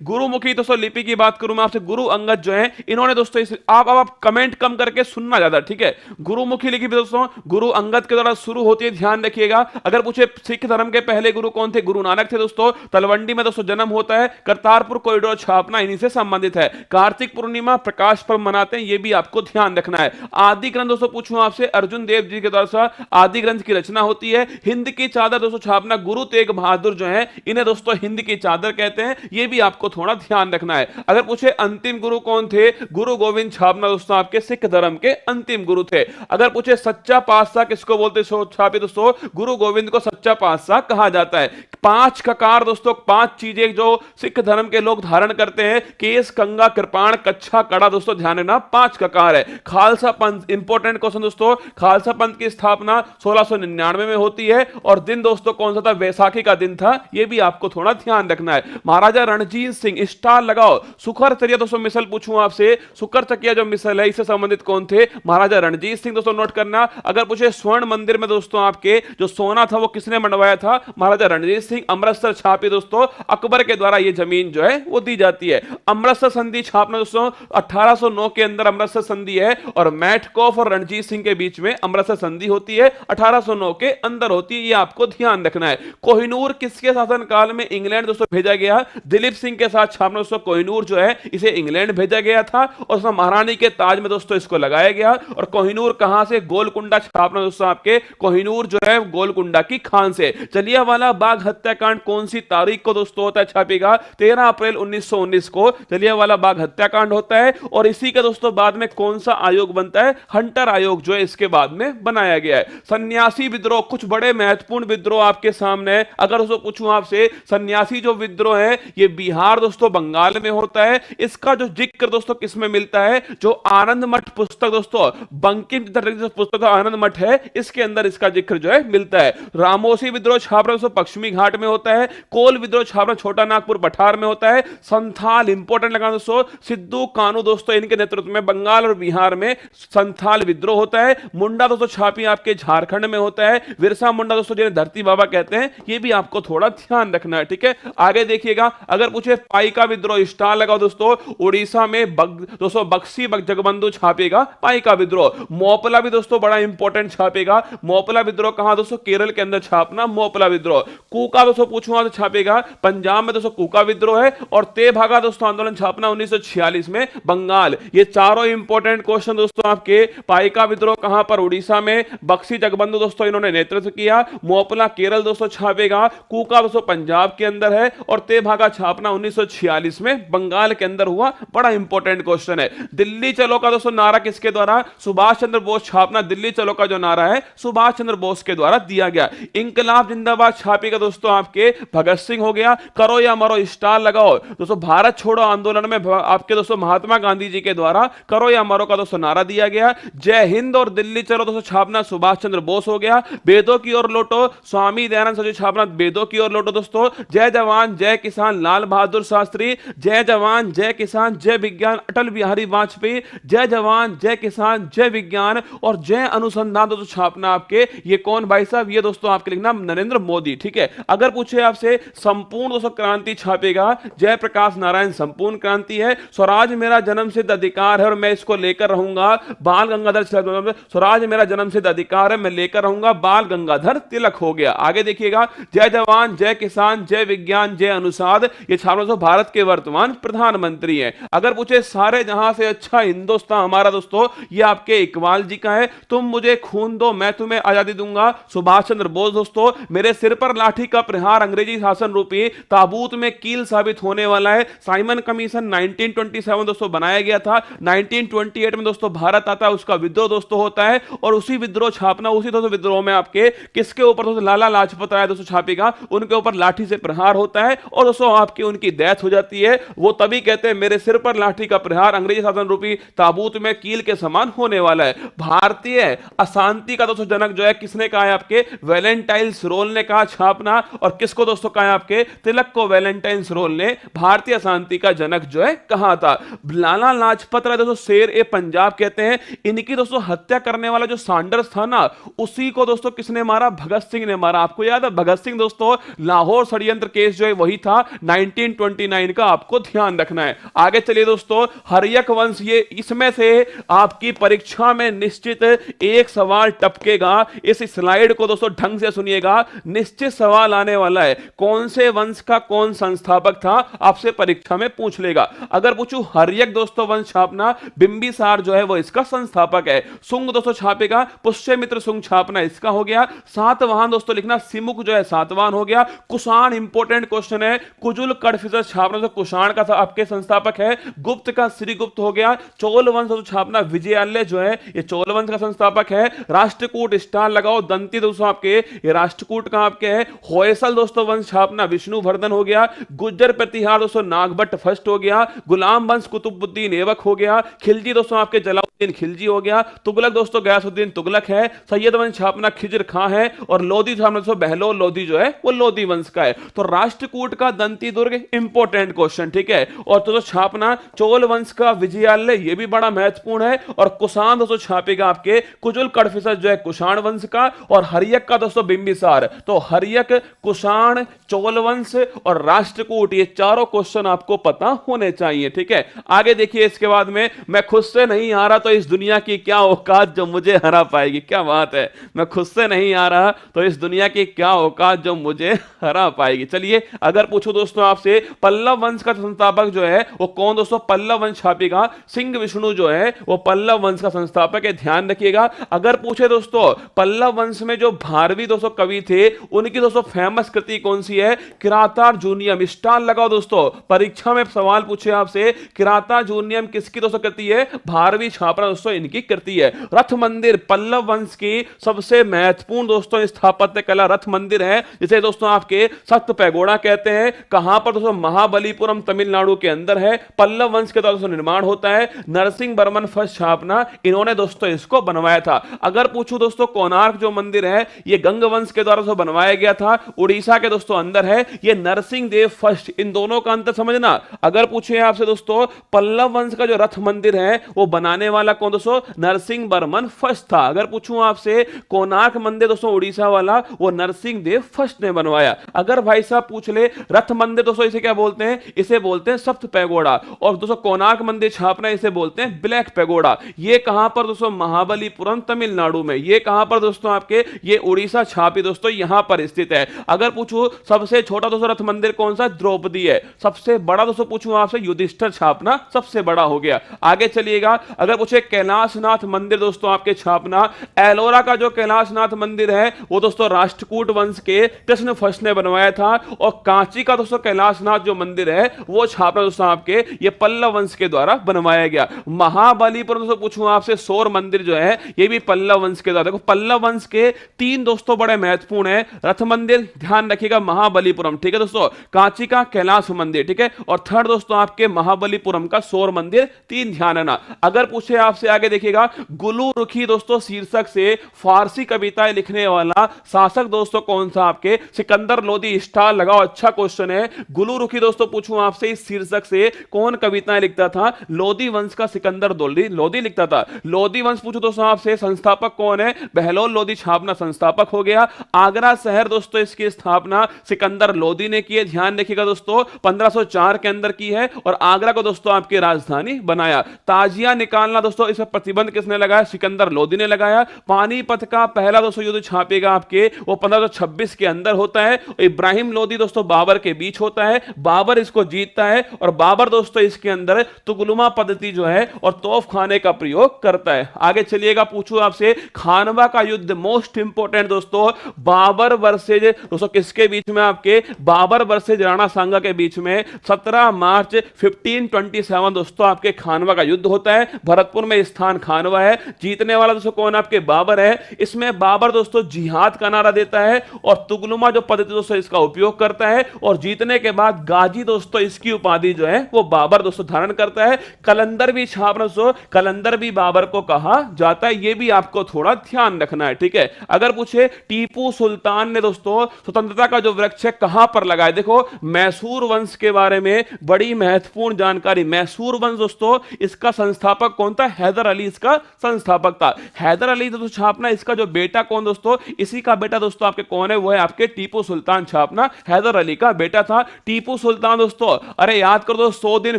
गुरुमुखी दोस्तों लिपि की बात करूं मैं आपसे, गुरु अंगद जो है इन्होंने दोस्तों आप कमेंट कम करके सुनना ज्यादा, ठीक है। गुरुमुखी लिपि दोस्तों गुरु अंगद के द्वारा शुरू होती है, ध्यान रखिएगा। अगर पूछे सिख धर्म के पहले गुरु कौन थे, गुरु नानक थे दोस्तों। तलवंडी में दोस्तों जन्म होता है, करतारपुर कॉरिडोर छापना इन्हीं से संबंधित है। कार्तिक पूर्णिमा प्रकाश पर्व मनाते हैं, ये भी आपको ध्यान रखना है। आदि ग्रंथ दोस्तों पूछूं आपसे, अर्जुन देव जी के द्वारा आदि ग्रंथ की रचना होती है। हिंद की चादर दोस्तों छापना गुरु तेग बहादुर जो है, इन्हें दोस्तों हिंद की चादर कहते हैं, ये भी आपको थोड़ा ध्यान रखना है। अगर पूछे अंतिम गुरु कौन थे, गुरु गोविंद छापना दोस्तों आपके सिख धर्म के अंतिम गुरु थे। अगर पूछे सच्चा पातशाह किसको बोलते छापे दोस्तों, गुरु गोविंद को सच्चा पातशाह कहा जाता है। पांच ककार दोस्तों, पांच चीजें जो सिख धर्म के लोग धारण करते हैं, केस, कंगा, कृपाण, कच्छा, कड़ा दोस्तों ध्यान रखना, पांच ककार है। खालसा पंथ, इंपॉर्टेंट क्वेश्चन दोस्तों, खालसा पंथ की स्थापना 1699 में होती है और दिन दोस्तों कौन सा था, वैसाखी का दिन था, यह भी आपको थोड़ा ध्यान रखना है। महाराजा रणजीत सिंह, स्टार लगाओ। सुखर चकिया दोस्तों मिसल पूछूं आपसे, सुखर चकिया जो मिसल है इससे संबंधित कौन थे, महाराजा रणजीत सिंह दोस्तों नोट करना। अगर पूछे स्वर्ण मंदिर में दोस्तों आपके जो सोना था वो किसने बनवाया था, महाराजा रणजीत सिंह। अमृतसर छापी दोस्तों अकबर के द्वारा ये जमीन जो है वो दी जाती है। अमृतसर संधि छापना दोस्तों 1809 के अंदर अमृतसर संधि है और मैटकॉफ और रणजीत सिंह के बीच में अमृतसर संधि होती है, 1809 के अंदर होती है, ये आपको ध्यान रखना है। कोहिनूर किसके शासन काल में इंग्लैंड दोस्तों भेजा गया, दिलीप सिंह के साथ छापना दोस्तों कोहिनूर जो है इसे इंग्लैंड भेजा गया था और उसमें महारानी के ताज में दोस्तों इसको लगाया गया। और कोहिनूर कहां से, गोलकुंडा छापना दोस्तों आपके कोहिनूर जो है गोलकुंडा की खान से। जलियांवाला बाग हत्याकांड कौन सी तारीख को दोस्तों होता है, छापेगा 13 अप्रैल 1919 को जलियांवाला बाग हत्याकांड होता है। और इसी के दोस्तों बाद में कौन सा आयोग बनता है, हंटर आयोग जो है इसके बाद में बनाया गया है। सन्यासी विद्रोह, कुछ बड़े महत्वपूर्ण विद्रोह आपके सामने। अगर दोस्तों पूछूं आपसे, सन्यासी जो विद्रोह है ये बिहार दोस्तों बंगाल में होता है। इसका जो जिक्र दोस्तों किसमें मिलता है, जो आनंद मठ पुस्तक दोस्तों, बंकिम चंद्र पुस्तक आनंद मठ है, इसके अंदर इसका जिक्र जो है मिलता है। रामोसी विद्रोह छापना दोस्तों पश्चिमी घाट में होता है। कोल विद्रोह छापना छोटा नागपुर पठार में होता है। संथाल, इंपॉर्टेंट लगा दोस्तों, सिद्धू कानू दोस्तों इनके नेतृत्व में बंगाल और बिहार में संथाल विद्रोह होता है। मुंडा दोस्तों छापी आपके झारखंड में होता है। विरसा मुंडा दोस्तों जिन्हें धरती बाबा कहते हैं, ये भी आपको थोड़ा ध्यान रखना है, ठीक है। आगे देखिएगा, अगर पूछे पाइका विद्रोह, स्टार लगाओ दोस्तों, उड़ीसा में दोस्तों बक्सी जगबंधु छापेगा पाइका विद्रोह। मोपला भी दोस्तों बड़ा इंपॉर्टेंट छापेगा। मोपला विद्रोह कहां दोस्तों, केरल के अंदर छापना मोपला विद्रोह। कूका दोस्तों पूछूंगा तो छापेगा पंजाब में दोस्तों कूका विद्रोह है। और तेभागा दोस्तों आंदोलन छापना 1946 में बंगाल। ये चारों इंपॉर्टेंट क्वेश्चन दोस्तों आपके। पाइका विद्रोह कहां पर, उड़ीसा में। बक्सी जगबंधु दोस्तों इन्होंने नेतृत्व किया। मोपला केरल दोस्तों छापेगा। कूका दोस्तों पंजाब के अंदर है और तेभागा छापना 1946 में बंगाल के अंदर हुआ। बड़ा इंपॉर्टेंट क्वेश्चन है। दिल्ली चलो का दोस्तों नारा किसके द्वारा, सुभाष चंद्र बोस छापना दिल्ली चलो का जो नारा है सुभाष चंद्र बोस के द्वारा दिया गया। इंकलाब जिंदाबाद छापेगा दोस्तों आपके भगत सिंह हो गया। करो या मरो, स्टार लगाओ दोस्तों, भारत छोड़ो आंदोलन में आपके दोस्तों महात्मा गांधी जी के द्वारा करो या मरो का दोस्तों नारा दिया गया। जय हिंद और दिल्ली चलो दोस्तों छापना सुभाष चंद्र बोस हो गया। वेदों की ओर लौटो, स्वामी दयानंद सरस्वती छापना वेदों की ओर लौटो दोस्तों। जय जवान जय किसान, लाल बहादुर शास्त्री। जय जवान जय किसान जय विज्ञान, अटल बिहारी वाजपेयी। जय जवान जय किसान जय विज्ञान और जय अनुसंधान दोस्तों छापना आपके, ये कौन भाई साहब, ये दोस्तों आपके लिखना नरेंद्र मोदी, ठीक है। अगर पूछे आपसे संपूर्ण दोस्तों क्रांति छापेगा जयप्रकाश नारायण, संपूर्ण क्रांति है। स्वराज मेरा जन्म सिद्ध अधिकार है और मैं इसको लेकर रहूंगा, बाल गंगाधर तिलक। स्वराज मेरा जन्म सिद्ध अधिकार है, मैं लेकर रहूंगा, बाल गंगाधर तिलक हो गया। आगे देखिएगा, जय जवान जय किसान जय विज्ञान जय अनुसाद, ये छात्रों भारत के वर्तमान प्रधानमंत्री हैं। अगर पूछे सारे जहां से अच्छा हिंदुस्तान हमारा दोस्तों, ये आपके इकबाल जी का है। तुम मुझे खून दो मैं तुम्हें आजादी दूंगा, सुभाष चंद्र बोस दोस्तों। मेरे सिर पर लाठी का प्रहार अंग्रेजी शासन रूपी ताबूत में कील साबित होने वाला है। साइमन कमीशन 1927 दोस्तों बनाया गया था। 1928 में दोस्तों भारत आता है, उसका विद्रोह दोस्तों होता है और उसी विद्रोह छापना, उसी दोस्तों विद्रोह में आपके किसके ऊपर दोस्तों, लाला लाजपत राय दोस्तों छापेगा, उनके ऊपर लाठी से प्रहार होता है और दोस्तों आपकी उनकी डेथ हो जाती है। वो तभी कहते हैं मेरे सिर पर लाठी का प्रहार अंग्रेजी शासन रूपी ताबूत में कील के समान होने वाला है। भारतीय अशांति का दोस्तों जनक जो है किसने कहा है आपके, वैलेंटाइन्स रोल ने कहा छापना। और किसको दोस्तों कहा है आपके, तिलक को वैलेंटाइन्स रोल ने भारतीय अशांति का जनक जो है कहा था। लाला लाजपत राय दोस्तों शेर ए पंजाब कहते हैं। इनकी दोस्तों हत्या करने वाला जो सैंडर्स था ना, उसी को दोस्तों किसने मारा, भगत सिंह ने मारा। आपको याद है भगत सिंह दोस्तों, लाहौर षड्यंत्र केस जो है वही था 1920 1529 का आपको ध्यान रखना है। आगे चलिए दोस्तों, हर्यक वंश, ये इसमें से आपकी परीक्षा में निश्चित एक सवाल टपकेगा। इस स्लाइड को दोस्तों ढंग से सुनिएगा, निश्चित सवाल आने वाला है। कौन से वंश का कौन संस्थापक था, आपसे परीक्षा में पूछ लेगा। अगर पूछूं हर्यक दोस्तों वंश छापना, बिंबिसार जो है वो इसका संस्थापक है। सुंग दोस्तों छापेगा, पुष्यमित्र सुंग छापना इसका हो गया। सातवाहन दोस्तों लिखना, सिमुक जो है सातवाहन हो गया। कुषाण इंपॉर्टेंट क्वेश्चन है, कुजुल कडफिसर छापना तो कुषाण का आपके संस्थापक है। गुप्त का श्रीगुप्त हो गया। चोल वंश तो छापना विजयालय जो है ये चोल वंश का संस्थापक है। राष्ट्रकूट स्टार लगाओ, दंती दोस्तों आपके ये राष्ट्रकूट का आपके है। होयसल दोस्तों वंश छापना विष्णुवर्धन हो गया। गुज्जर प्रतिहार दोस्तों नागभट्ट फर्स्ट हो गया। गुलाम वंश कुतुबुद्दीन ऐबक हो गया। खिलजी दोस्तों आपके जलालुद्दीन खिलजी हो गया। तुगलक दोस्तों गयासुद्दीन तुगलक है। सैयद वंश छापना खिजर खां है। और लोधी छापना दोस्तों बहलोल लोधी जो है वो लोधी वंश का है। तो राष्ट्रकूट का दंती दुर्ग इंपॉर्टेंट क्वेश्चन, ठीक है। और तो छापना चोल वंश का विजयालय, ये भी बड़ा महत्वपूर्ण है। और कुषाण दोस्तों छापेगा आपके कुजुल कडफिसर जो है कुषाण वंश का। और हर्यक का दोस्तों बिंबिसार। तो हर्यक, कुषाण, चोल वंश और राष्ट्रकूट, ये चारों क्वेश्चन आपको पता होने चाहिए, ठीक है। आगे देखिए, इसके बाद में मैं खुद से नहीं आ रहा तो इस दुनिया की क्या औकात जो मुझे हरा पाएगी। क्या बात है, मैं खुद से नहीं आ रहा तो इस दुनिया की क्या औकात जो मुझे हरा पाएगी। चलिए, अगर पूछो दोस्तों आपसे पल्लव वंश का संस्थापक जो है वो कौन दोस्तों, पल्लव वंश छापेगा सिंह विष्णु जो है वो पल्लव वंश का संस्थापक है, ध्यान रखिएगा। अगर पूछे दोस्तों पल्लव वंश में जो भारवी दोस्तों कवि थे उनकी दोस्तों फेमस कृति कौन सी है, किरातार्जुनीयम। स्टार लगाओ दोस्तों, परीक्षा में सवाल पूछे आपसे किरातार्जुनीयम किसकी दोस्तों कृति है, भारवी छापरा दोस्तों इनकी कृति है। रथ मंदिर पल्लव वंश की सबसे महत्वपूर्ण दोस्तों स्थापत्य कला रथ मंदिर है, जिसे दोस्तों आपके सप्त पैगोडा कहते हैं। कहां पर दोस्तों, महाबलीपुरम तमिलनाडु के अंदर है। पल्लव वंश के द्वारा निर्माण होता है। नरसिंह वर्मन फर्स्ट छापना, इन्होंने दोस्तों इसको बनवाया था। अगर पूछूं दोस्तों कोणार्क जो मंदिर है ये गंग वंश के द्वारा बनवाया गया था, उड़ीसा के दोस्तों अंदर है। ये नरसिंह देव फर्स्ट, इन दोनों का अंतर समझना। अगर पूछे आपसे दोस्तों पल्लव वंश का जो रथ मंदिर है वो बनाने वाला कौन दोस्तों, नरसिंह वर्मन फर्स्ट था। अगर पूछूं आपसे कोणार्क मंदिर दोस्तों उड़ीसा वाला, वो नरसिंह देव फर्स्ट ने बनवाया। अगर भाई साहब पूछ ले रथ मंदिर दोस्तों इसे क्या बोलते हैं, इसे बोलते हैं सप्त पैगोडा। और दोस्तों कोणार्क मंदिर छापना इसे बोलते हैं ब्लैक पैगोडा। ये कहां पर दोस्तों, महाबलीपुरम तमिलनाडु में। ये कहां पर दोस्तों आपके, ये उड़ीसा छापी दोस्तों यहां पर स्थित है। अगर पूछूं सबसे छोटा दोस्तों रथ मंदिर कौन सा, द्रौपदी है। सबसे बड़ा दोस्तों पूछूं आपसे, युधिष्ठिर छापना सबसे बड़ा हो गया। आगे चलिएगा, अगर पूछे कैलाशनाथ मंदिर दोस्तों आपके छापना, एलोरा का जो कैलाशनाथ मंदिर है वो दोस्तों राष्ट्रकूट वंश के कृष्ण फर्स्ट ने बनवाया था। और कांची का दोस्तों कैलाशनाथ जो मंदिर है वो छापना दोस्तों आपके ये पल्लव वंश के द्वारा बनवाया गया। महाबलीपुरम दोस्तों पूछूं आपसे, सौर मंदिर जो है ये भी पल्लव वंश के द्वारा। देखो पल्लव वंश के तीन दोस्तों बड़े महत्वपूर्ण है, रथ मंदिर ध्यान रखिएगा, महाबलीपुरम, ठीक है दोस्तों, कांची का कैलाश मंदिर, ठीक है। और थर्ड दोस्तों आपके महाबलीपुरम का सौर मंदिर, तीन ध्यान है ना। अगर पूछे आपसे आगे देखिएगा, गुलुरुखी दोस्तों शीर्षक से फारसी कविताएं लिखने वाला शासक दोस्तों कौन सा, आपके सिकंदर लोदी। स्टार लगाओ, अच्छा क्वेश्चन है। गुलुरुखी दोस्तों पूछूं आपसे इस शीर्षक से कौन कविताएं लिखता था, लोदी वंश का सिकंदर लोदी लिखता था। लोदी वंश पूछो दोस्तों आपसे संस्थापक कौन है, बहलोल लोदी छापना संस्थापक हो गया। आगरा शहर दोस्तों इसकी स्थापना सिकंदर लोदी ने की है, ध्यान रखिएगा दोस्तों, 1504 के अंदर की है। और आगरा को दोस्तों आपकी राजधानी बनाया। ताजिया निकालना दोस्तों इस पर प्रतिबंध किसने लगाया, सिकंदर लोदी ने लगाया। पानीपत का पहला दोस्तों युद्ध छापेगा आपके वो 1526 के अंदर होता है। इब्राहिम लोदी दोस्तों बाबर के बीच होता है, बाबर इसको जीतता है। और बाबर दोस्तों इसके अंदर तुगलुमा पद्धति जो है और तोफ खाने का प्रयोग करता है। आगे चलिएगा, पूछूं आपसे खानवा का युद्ध मोस्ट इंपोर्टेंट दोस्तों, बाबर वर्सेज दोस्तों किसके बीच में, आपके बाबर वर्सेज राणा सांगा के बीच में 17 मार्च 1527 दोस्तों आपके खानवा का युद्ध होता है। भरतपुर में स्थान खानवा है। जीतने वाला दोस्तों कौन, आपके बाबर है। इसमें बाबर दोस्तों जिहाद का नारा देता है और तुगलुमा जो पद्धति दोस्तों इसका उपयोग करता है। और जीतने के बाद गाजी दोस्तों इसकी उपाधि जो है वो बाबर दोस्तों धारण करता है। कलंदर भी छापना दोस्तों, कलंदर भी बाबर को कहा जाता है, ये भी आपको थोड़ा ध्यान रखना है, ठीक है। अगर पूछे टीपू सुल्तान ने दोस्तों स्वतंत्रता का जो वृक्ष है कहां पर लगाया, देखो मैसूर वंश के बारे में बड़ी महत्वपूर्ण जानकारी। मैसूर वंश दोस्तों इसका संस्थापक कौन था, हैदर अली इसका संस्थापक था। हैदर अली दोस्तों छापना इसका जो बेटा कौन दोस्तों, इसी का बेटा दोस्तों आपके कौन है, वो है आपके टीपू सुल्तान छापना, हैदर अली का बेटा था। टीपू सुल्तान दोस्तों, अरे याद कर दो, 100 दिन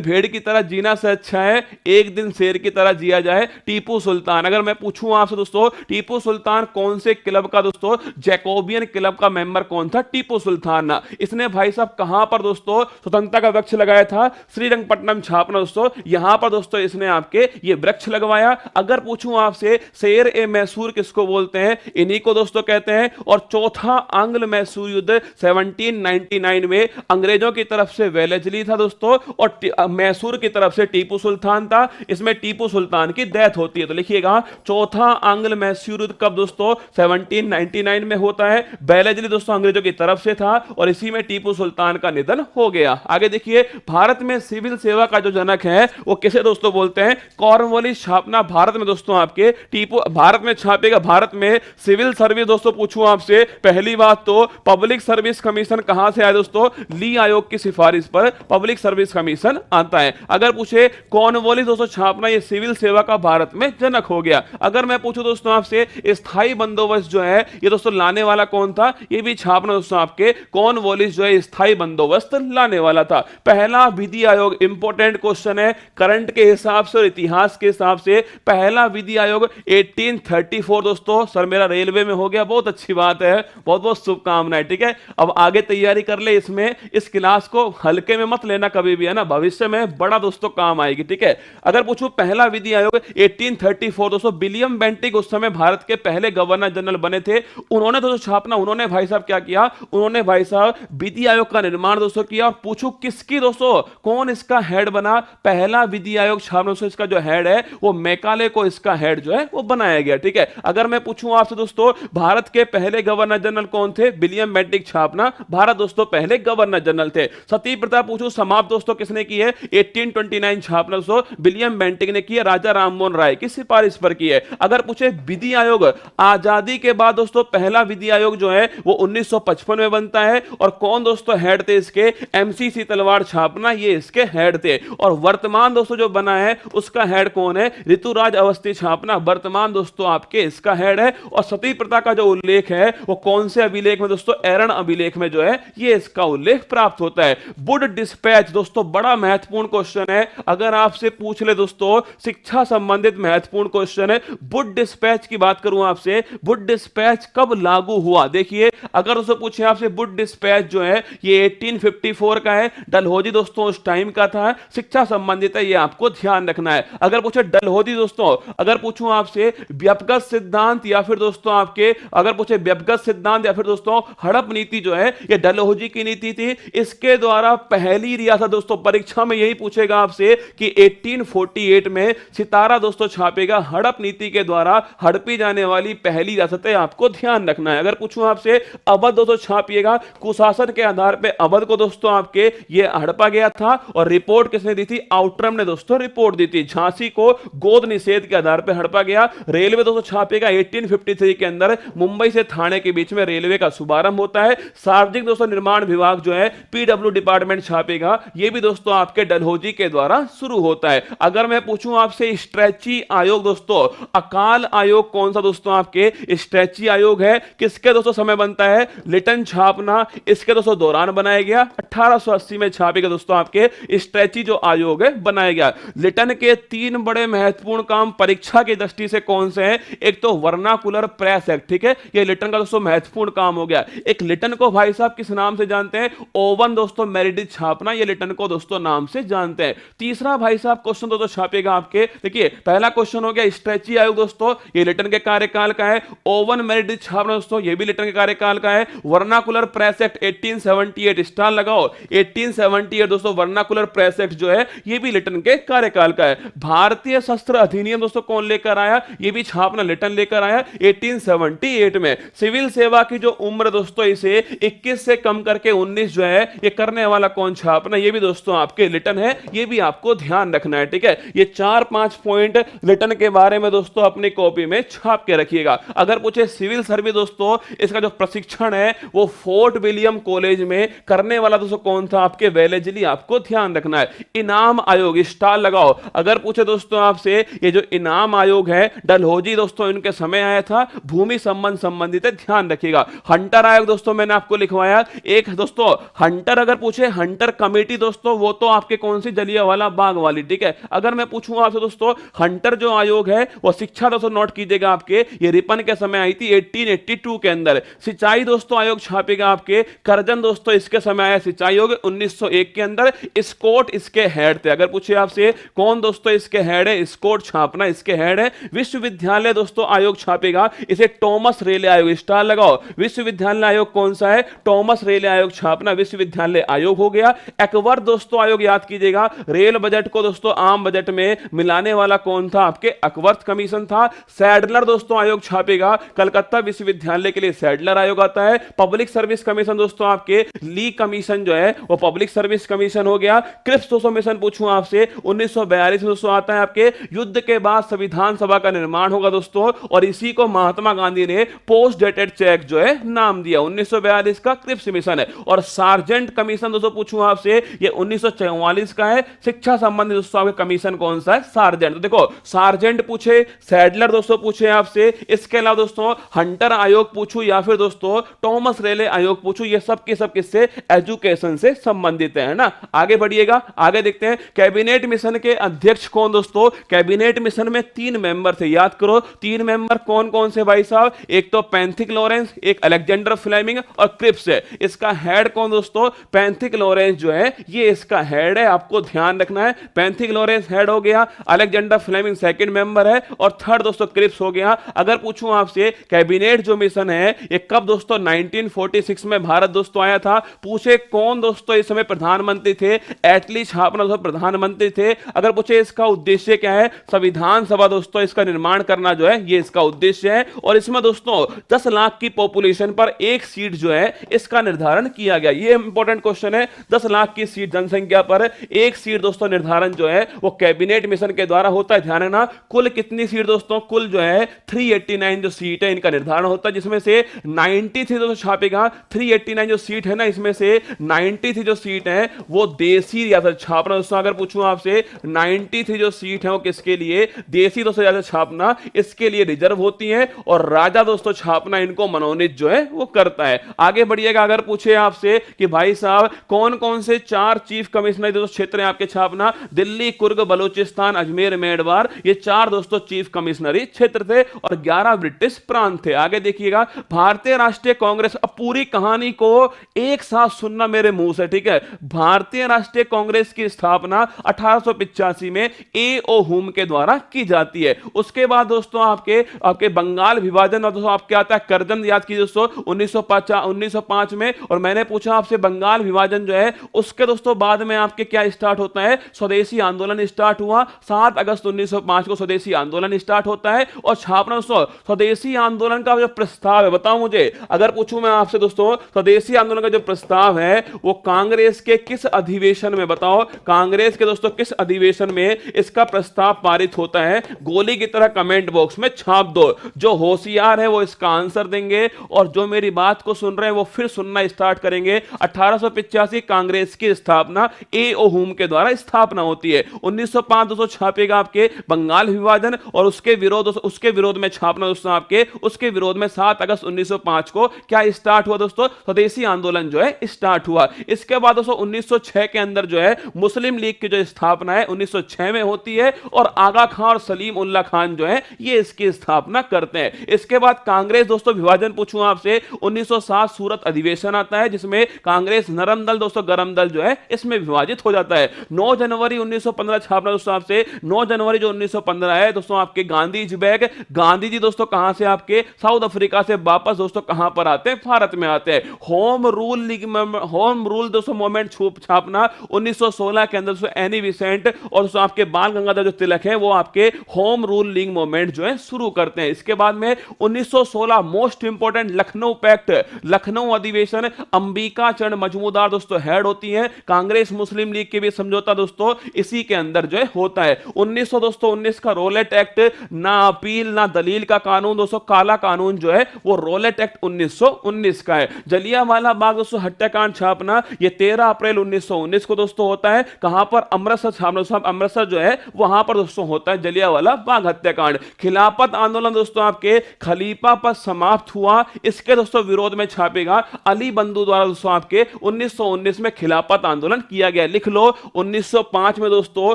भेड़ की तरह जीना से अच्छा है एक दिन शेर की तरह जिया जाए। टीपू सुल्तान। अगर मैं पूछूं आपसे दोस्तों, टीपू सुल्तान कौन से क्लब का दोस्तों, जैकोबियन क्लब का मेंबर कौन था? टीपू सुल्तान ना। इसने भाई साहब कहां पर दोस्तों स्वतंत्रता का वृक्ष लगाया था? श्रीरंगपट्टनम छापना दोस्तों, यहां पर दोस्तों इसने आपके ये वृक्ष लगवाया। अगर पूछूं आपसे, शेर ए मैसूर किसको बोलते हैं? इन्हीं को दोस्तों कहते हैं। और चौथा आंग्ल मैसूर युद्ध 1799 में अंग्रेजों की तरफ से वेलेस्ली था दोस्तों, और मैसूर की तरफ से टीपू सुल्तान था। इसमें टीपू सुल्तान की डेथ होती है। तो लिखिएगा, चौथा आंग्ल मैसूर युद्ध कब दोस्तों? 1799 में होता है। वेलेस्ली दोस्तों अंग्रेजों की तरफ से था, और इसी में टीपू सुल्तान का निधन हो गया। आगे देखिए, भारत में सिविल सेवा का जो जनक है वो किसे दोस्तों बोलते हैं? कॉर्नवालिस छापना। भारत में दोस्तों आपके टीपू भारत में छापेगा। भारत में सिविल सर्विस दोस्तों पूछूं आपसे, पहली बात तो पब्लिक सर्विस कमीशन कहां से आया दोस्तों? ली आयोग की सिफारिश पर पब्लिक सर्विस कमीशन आता है। अगर पूछे कॉर्नवालिस दोस्तों छापना, ये सिविल सेवा का भारत में जनक हो गया। अगर मैं पूछूं दोस्तों आपसे, स्थायी बंदोबस्त जो है ये दोस्तों लाने वाला कौन था? ये भी छापना दोस्तों आपके कॉर्नवालिस जो है स्थायी बंदोबस्त लाने वाला था। पहला विधि आयोग, इंपॉर्टेंट क्वेश्चन है करंट के हिसाब से और इतिहास के हिसाब से। पहला विधि आयोग 1834 दोस्तों। सर मेरा रेलवे में हो गया, बहुत अच्छी बात है, बहुत बहुत शुभकामनाएं। ठीक है, अब आगे तैयारी कर ले। इसमें इस क्लास को हल्के में मत लेना कभी भी, है ना, भविष्य में बड़ा दोस्तों काम आएगी। ठीक है, अगर पूछूं पहला विधि आयोग 1834 दोस्तों, विलियम बेंटिक उस समय भारत के पहले गवर्नर जनरल बने थे। उन्होंने दोस्तों छापना, उन्होंने भाई साहब क्या किया? उन्होंने भाई साहब विधि आयोग का निर्माण दोस्तों किया। और पूछूं किसकी दोस्तों, कौन इसका हेड बना? पहला विधि आयोग छापना दोस्तों, इसका जो हेड है वो मैकाले को इसका हेड जो है वो बनाया गया। ठीक है, अगर मैं पूछूं आपसे दोस्तों, भारत के पहले गवर्नर जनरल कौन थे? विलियम बेंटिक छापना, भारत दोस्तों पहले गवर्नर जनरल थे। सती प्रथा पूछूं समाप्त दोस्तों किसने की है? 1829 छापना दोस्तों विलियम बेंटिक ने की है, राजा राममोहन राय की सिफारिश पर की है। अगर पूछे विधि आयोग, आजादी के बाद दोस्तों पहला विधि आयोग जो है वो 1955 में बनता है। और कौन दोस्तों हेड थे इसके? एमसी तलवार छापना, ये इसके हेड थे। और वर्तमान दोस्तों जो बना है उसका हेड कौन है? ऋतुराज अवस्थी छापना, वर्तमान दोस्तों आपके इसका हेड है। और सती प्रथा का जो उल्लेख है वो कौन से अभिलेख में दोस्तों? एरन अभिलेख में जो है ये इसका उल्लेख प्राप्त होता है। वुड डिस्पैच दोस्तों बड़ा महत्वपूर्ण क्वेश्चन है, अगर आपसे पूछ ले दोस्तों, शिक्षा संबंधित महत्वपूर्ण क्वेश्चन है। वुड डिस्पैच की बात करूं आपसे, वुड डिस्पैच कब लागू हुआ? देखिए, अगर उससे पूछे आपसे, वुड डिस्पैच जो है ये 1854 का है। डलहौजी दोस्तों उस टाइम का था। शिक्षा संबंधित है, ये आपको ध्यान रखना है। अगर पूछे डलहौजी दोस्तों, अगर पूछूं आपसे व्यपगत सिद्धांत या फिर दोस्तों आपके, अगर पूछे व्यपगत सिद्धांत या फिर दोस्तों हड़प नीति जो है ये डलहौजी की नीति थी। इसके द्वारा पहली रियासत दोस्तों, परीक्षा में यही पूछेगा आपसे कि 1848 में सितारा दोस्तों छापेगा। हड़प नीति के द्वारा हड़पी जाने वाली पहली रियासत है, आपको ध्यान रखना है। अगर पूछूं आपसे अवध दोस्तों छापिएगा, कुशासन के आधार पर अवध को दोस्तों आपके ये हड़पा गया था। और रिपोर्ट किसने दी थी? आउटरम ने दोस्तों रिपोर्ट दी थी। झांसी को गोद निषेध के आधार पर हड़पा गया। रेलवे दोस्तों छापेगा 1853 के अंदर मुंबई से थाने के बीच में रेलवे का शुभारंभ होता है। सार्वजनिक दोस्तों निर्माण विभाग जो है पीडब्ल्यू डिपार्टमेंट छापेगा, ये भी दोस्तों आपके डलहौजी के द्वारा शुरू होता है। अगर मैं पूछूं आपसे स्ट्रेची आयोग दोस्तों, अकाल आयोग कौन सा दोस्तों आपके? स्ट्रेची आयोग है। किसके दोस्तों समय बनता है? लिटन छापना, इसके दोस्तों दौरान बनाया गया। 1880 में छापेगा दोस्तों आपके स्ट्रेची जो आयोग है बनाया गया। लिटन के 3 बड़े महत्वपूर्ण काम परीक्षा की दृष्टि से कौन से हैं? एक तो वर्नाकुलर प्रेस एक्ट, ठीक है, ये लिटन का दोस्तों महत्वपूर्ण काम हो गया। एक लिटन को भाई साहब किस नाम से जानते हैं? ओवन दोस्तों मेरिडिथ छापना, ये लिटन को दोस्तों नाम से जानते हैं। तीसरा भाई साहब क्वेश्चन दोस्तों छापेगा आपके, देखिए पहला क्वेश्चन हो गया स्ट्रेची आयोग दोस्तों, ये लिटन के कार्यकाल का है। ओवन मेरिडिथ छापना दोस्तों, ये भी लिटन के कार्यकाल का है। वर्नाकुलर प्रेस एक्ट 1878, स्टार लगाओ, 1878 दोस्तों वर्नाकुलर प्रेस एक्ट जो है ये भी लिटन के कार्यकाल का है। भारतीय शस्त्र अधिनियम दोस्तों कौन लेकर आया? ये भी छापना लिटन लेकर आया 1878 में। सिविल सेवा की जो उम्र दोस्तों इसे 21 से कम करके 19 जो है ये करने वाला कौन छापना? ये भी दोस्तों आपके लिटन है, ये भी आपको ध्यान रखना है। ठीक है, ये 4-5 पॉइंट लिटन के बारे में दोस्तों अपनी कॉपी में छाप के रखिएगा। अगर पूछे सिविल सर्विस दोस्तों, इसका जो प्रशिक्षण है वो फोर्ट विलियम कॉलेज में करने वाला दोस्तों कौन था? आपके वेलेस्ली, आपको ध्यान रखना है। इनाम आयोग, स्टार लगाओ। अगर पूछे दोस्तों आपसे, ये जो इनाम आयोग है डलहौजी दोस्तों इनके समय आया था, भूमि संबंध संबंधित है, ध्यान रखिएगा। हंटर आयोग दोस्तों मैंने आपको लिखवाया। एक दोस्तों हंटर अगर पूछे हंटर कमेटी दोस्तों, वो तो आपके कौन सी, जलियांवाला बाग वाली, ठीक है। अगर मैं पूछूंगा आपसे दोस्तों, हंटर जो आयोग है वो शिक्षा दोस्तों नोट कीजिएगा आपके, ये रिपन के समय आई थी 1882 के अंदर। सिंचाई दोस्तों आयोग छापेगा आपके करजन दोस्तों, इसके समय आया सिंचाई आयोग 1901 के अंदर। स्कॉट इसके हेड थे। अगर पूछे आपसे कौन दोस्तों इसके हेड है, स्कॉट छापना इसके हेड है। विश्वविद्यालय दोस्तों आयोग छापेगा इसे टॉमस रेले आयोग, स्टार लगाओ। विश्वविद्यालय आयोग कौन सा है, टॉमस रेले आयोग छापना विश्वविद्यालय आयोग हो गया। एकवर्थ दोस्तों आयोग याद कीजिएगा, रेल बजट को दोस्तों आम बजट में मिलाने वाला कौन था, आपके एकवर्थ कमीशन था। सैडलर दोस्तों आयोग छापेगा कलकत्ता विश्वविद्यालय के लिए, सैडलर आयोग आता है। पब्लिक सर्विस कमीशन दोस्तों आपके ली कमीशन जो है वो पब्लिक सर्विस कमीशन हो गया। क्रिप्स दोस्तों मिशन पूछूं आपसे 1942 में दोस्तों आता है आपके। युद्ध के बाद संविधान सभा का निर्माण होगा दोस्तों, और इसी को महात्मा गांधी ने पोस्ट डेटेड चेक जो है नाम दिया। 1942 का क्रिप्स मिशन है। और सार्जेंट कमीशन दोस्तों पूछूं आपसे, ये 1944 का है। शिक्षा संबंधी दोस्तों आपके कमीशन कौन सा है, सार्जेंट। तो देखो सार्जेंट पूछे, सैडलर दोस्तों पूछे आपसे, इसके अलावा दोस्तों हंटर आयोग पूछूं या फिर दोस्तों टॉमस रेले आयोग पूछूं, ये सब के सब किससे, एजुकेशन से संबंधित है ना। आगे बढ़िएगा, आगे देखते हैं कैबिनेट मिशन के अध्यक्ष कौन दोस्तों। कैबिनेट मिशन में 3 मेंबर थे, याद करो 3 मेंबर कौन कौन से भाई साहब, एक तो पैंथिक लॉरेंस, एक अलेक्जेंडर फ्लेमिंग और क्रिप्स है। इसका हेड कौन दोस्तों, पैंथिक लॉरेंस जो है ये इसका हेड है, आपको ध्यान रखना है। पैंथिक लॉरेंस हेड हो गया, अलेक्जेंडर फ्लेमिंग सेकंड मेंबर है, और थर्ड दोस्तों क्रिप्स हो गया। अगर पूछूं आपसे कैबिनेट जो मिशन है ये कब दोस्तों 1946 में भारत दोस्तों आया था। पूछे कौन दोस्तों इस समय प्रधानमंत्री थे, एटली छापना दोस्तों प्रधानमंत्री थे। अगर पूछे इसका उद्देश्य क्या है, संविधान सभा दोस्तों इसका निर्माण करना जो है ये इसका उद्देश्य है। और इसमें दोस्तों 10 लाख की पॉपुलेशन पर एक सीट जो है इसका निर्धारण किया गया। ये इंपॉर्टेंट क्वेश्चन है, 10 लाख की सीट जनसंख्या पर एक सीट दोस्तों निर्धारण जो है वो कैबिनेट मिशन के द्वारा होता है। ध्यान रखना कुल कितनी सीट दोस्तों, कुल जो है 389 जो सीट है इनका निर्धारण होता है, जिसमें से 90 थी दोस्तों छापेगा। 389 जो सीट है ना इसमें से 90 थी जो सीट है वो देसी या फिर छापना दोस्तों। अगर पूछूं आपसे 90 थी जो सीट है वो किसके लिए, देसी दोस्तों या छापना इसके लिए रिजर्व होती है, और राजा दोस्तों छापना इनको मनोनीत जो है वो करता है। आगे बढ़िएगा, अगर पूछे आपसे कि भाई साहब कौन कौन से 4 चीफ कमिश्नर दोस्तों क्षेत्र है आपके छापना, दिल्ली, कुर्ग, बलूचिस्तान, अजमेर, मेवाड़, ये 4 दोस्तों चीफ कमिश्नरी क्षेत्र थे, और 11 ब्रिटिश प्रांत थे। आगे देखिएगा भारतीय राष्ट्रीय कांग्रेस, अब पूरी कहानी को एक साथ सुनना मेरे मुंह से, ठीक है। भारतीय राष्ट्रीय कांग्रेस की स्थापना 1885 में ए.ओ. हुम के द्वारा की जाती है। उसके बाद दोस्तों आपके बंगाल विभाजन, और दोस्तों आपके आता है करजन, याद कीजिए दोस्तों 1905 में। और मैंने पूछा आपसे बंगाल विभाजन जो है उसके दोस्तों बाद में आपके क्या स्टार्ट होता है, स्वदेशी आंदोलन स्टार्ट हुआ। 7 अगस्त 1905 को स्वदेशी आंदोलन स्टार्ट होता है। और छापना दोस्तों स्वदेशी आंदोलन का जो प्रस्ताव है, बताओ मुझे, अगर पूछूं मैं आपसे दोस्तों स्वदेशी आंदोलन का जो प्रस्ताव है वो कांग्रेस के किस अधिवेशन में, बताओ कांग्रेस के दोस्तों किस अधिवेशन में इसका प्रस्ताव पारित होता है। गोली की तरह कमेंट बॉक्स में छाप दो, जो होशियार है वो इसका आंसर देंगे, और जो मेरी बात को सुन रहे हैं वो फिर सुनना स्टार्ट करेंगे। 1885 कांग्रेस की स्थापना ए.ओ. हुम के द्वारा स्थापना होती है। 1905 दोस्तों छापेगा आपके बंगाल विभाजन, और उसके विरोध में छापना दोस्तों आपके, उसके विरोध में 7 अगस्त 1905 को क्या स्टार्ट हुआ दोस्तों, स्वदेशी आंदोलन जो है स्टार्ट हुआ। इसके बाद दोस्तों 1906 के अंदर जो है मुस्लिम लीग की जो स्थापना है 1906 में होती है, और आगा खान और सलीम उल्लाह खान जो है ये इसकी स्थापना करते हैं। इसके बाद कांग्रेस दोस्तों विभाजन पूछूं आपसे 1907 सूरत अधिवेशन आता है, जिसमें कांग्रेस नरम दल दोस्तों गरम दल जो है इसमें विभाजित हो जाता है। 9 जनवरी 1915 छापना दोस्तों आपसे, 9 जनवरी जो 1915 है दोस्तों आपके गांधी जी बैग, गांधी जी दोस्तों कहां से, आपके साउथ अफ्रीका से वापस दोस्तों कहां पर आते हैं, भारत में आते हैं। होम रूल दोस्तों मूवमेंट छापना 1916 के अंदर दोस्तों एनी विसेंट और दोस्तों आपके बाल गंगाधर जो तिलक है वो आपके होम रूल लीग मूवमेंट जो है शुरू करते हैं। इसके बाद में 1916 most important Lucknow pact, Lucknow अधिवेशन, अंबिका चरण मजमूदार दोस्तों हेड होती है। कांग्रेस मुस्लिम लीग के भी समझौता दोस्तों इसी के अंदर जो है होता है। 1919 का रोलेट एक्ट, ना अपील ना दलील का कानून दोस्तों, काला कानून जो है वो रोलेट एक्ट 1919 का है। जलियांवाला बाग दोस्तों हत्याकांड छापना ये 13 अप्रैल 1919 को दोस्तों होता है। कहां पर, अमृतसर छापना दोस्तों, अमृतसर जो है वहां पर दोस्तों होता है जलियांवाला बाग हत्याकांड। खिलाफत आंदोलन दोस्तों आपके खलीफा पर समाप्त हुआ, इसके दोस्तों विरोध में छापेगा अली बंधु द्वारा दोस्तों आपके 1919 में खिलाफत आंदोलन किया गया। लिख लो 1905 में दोस्तों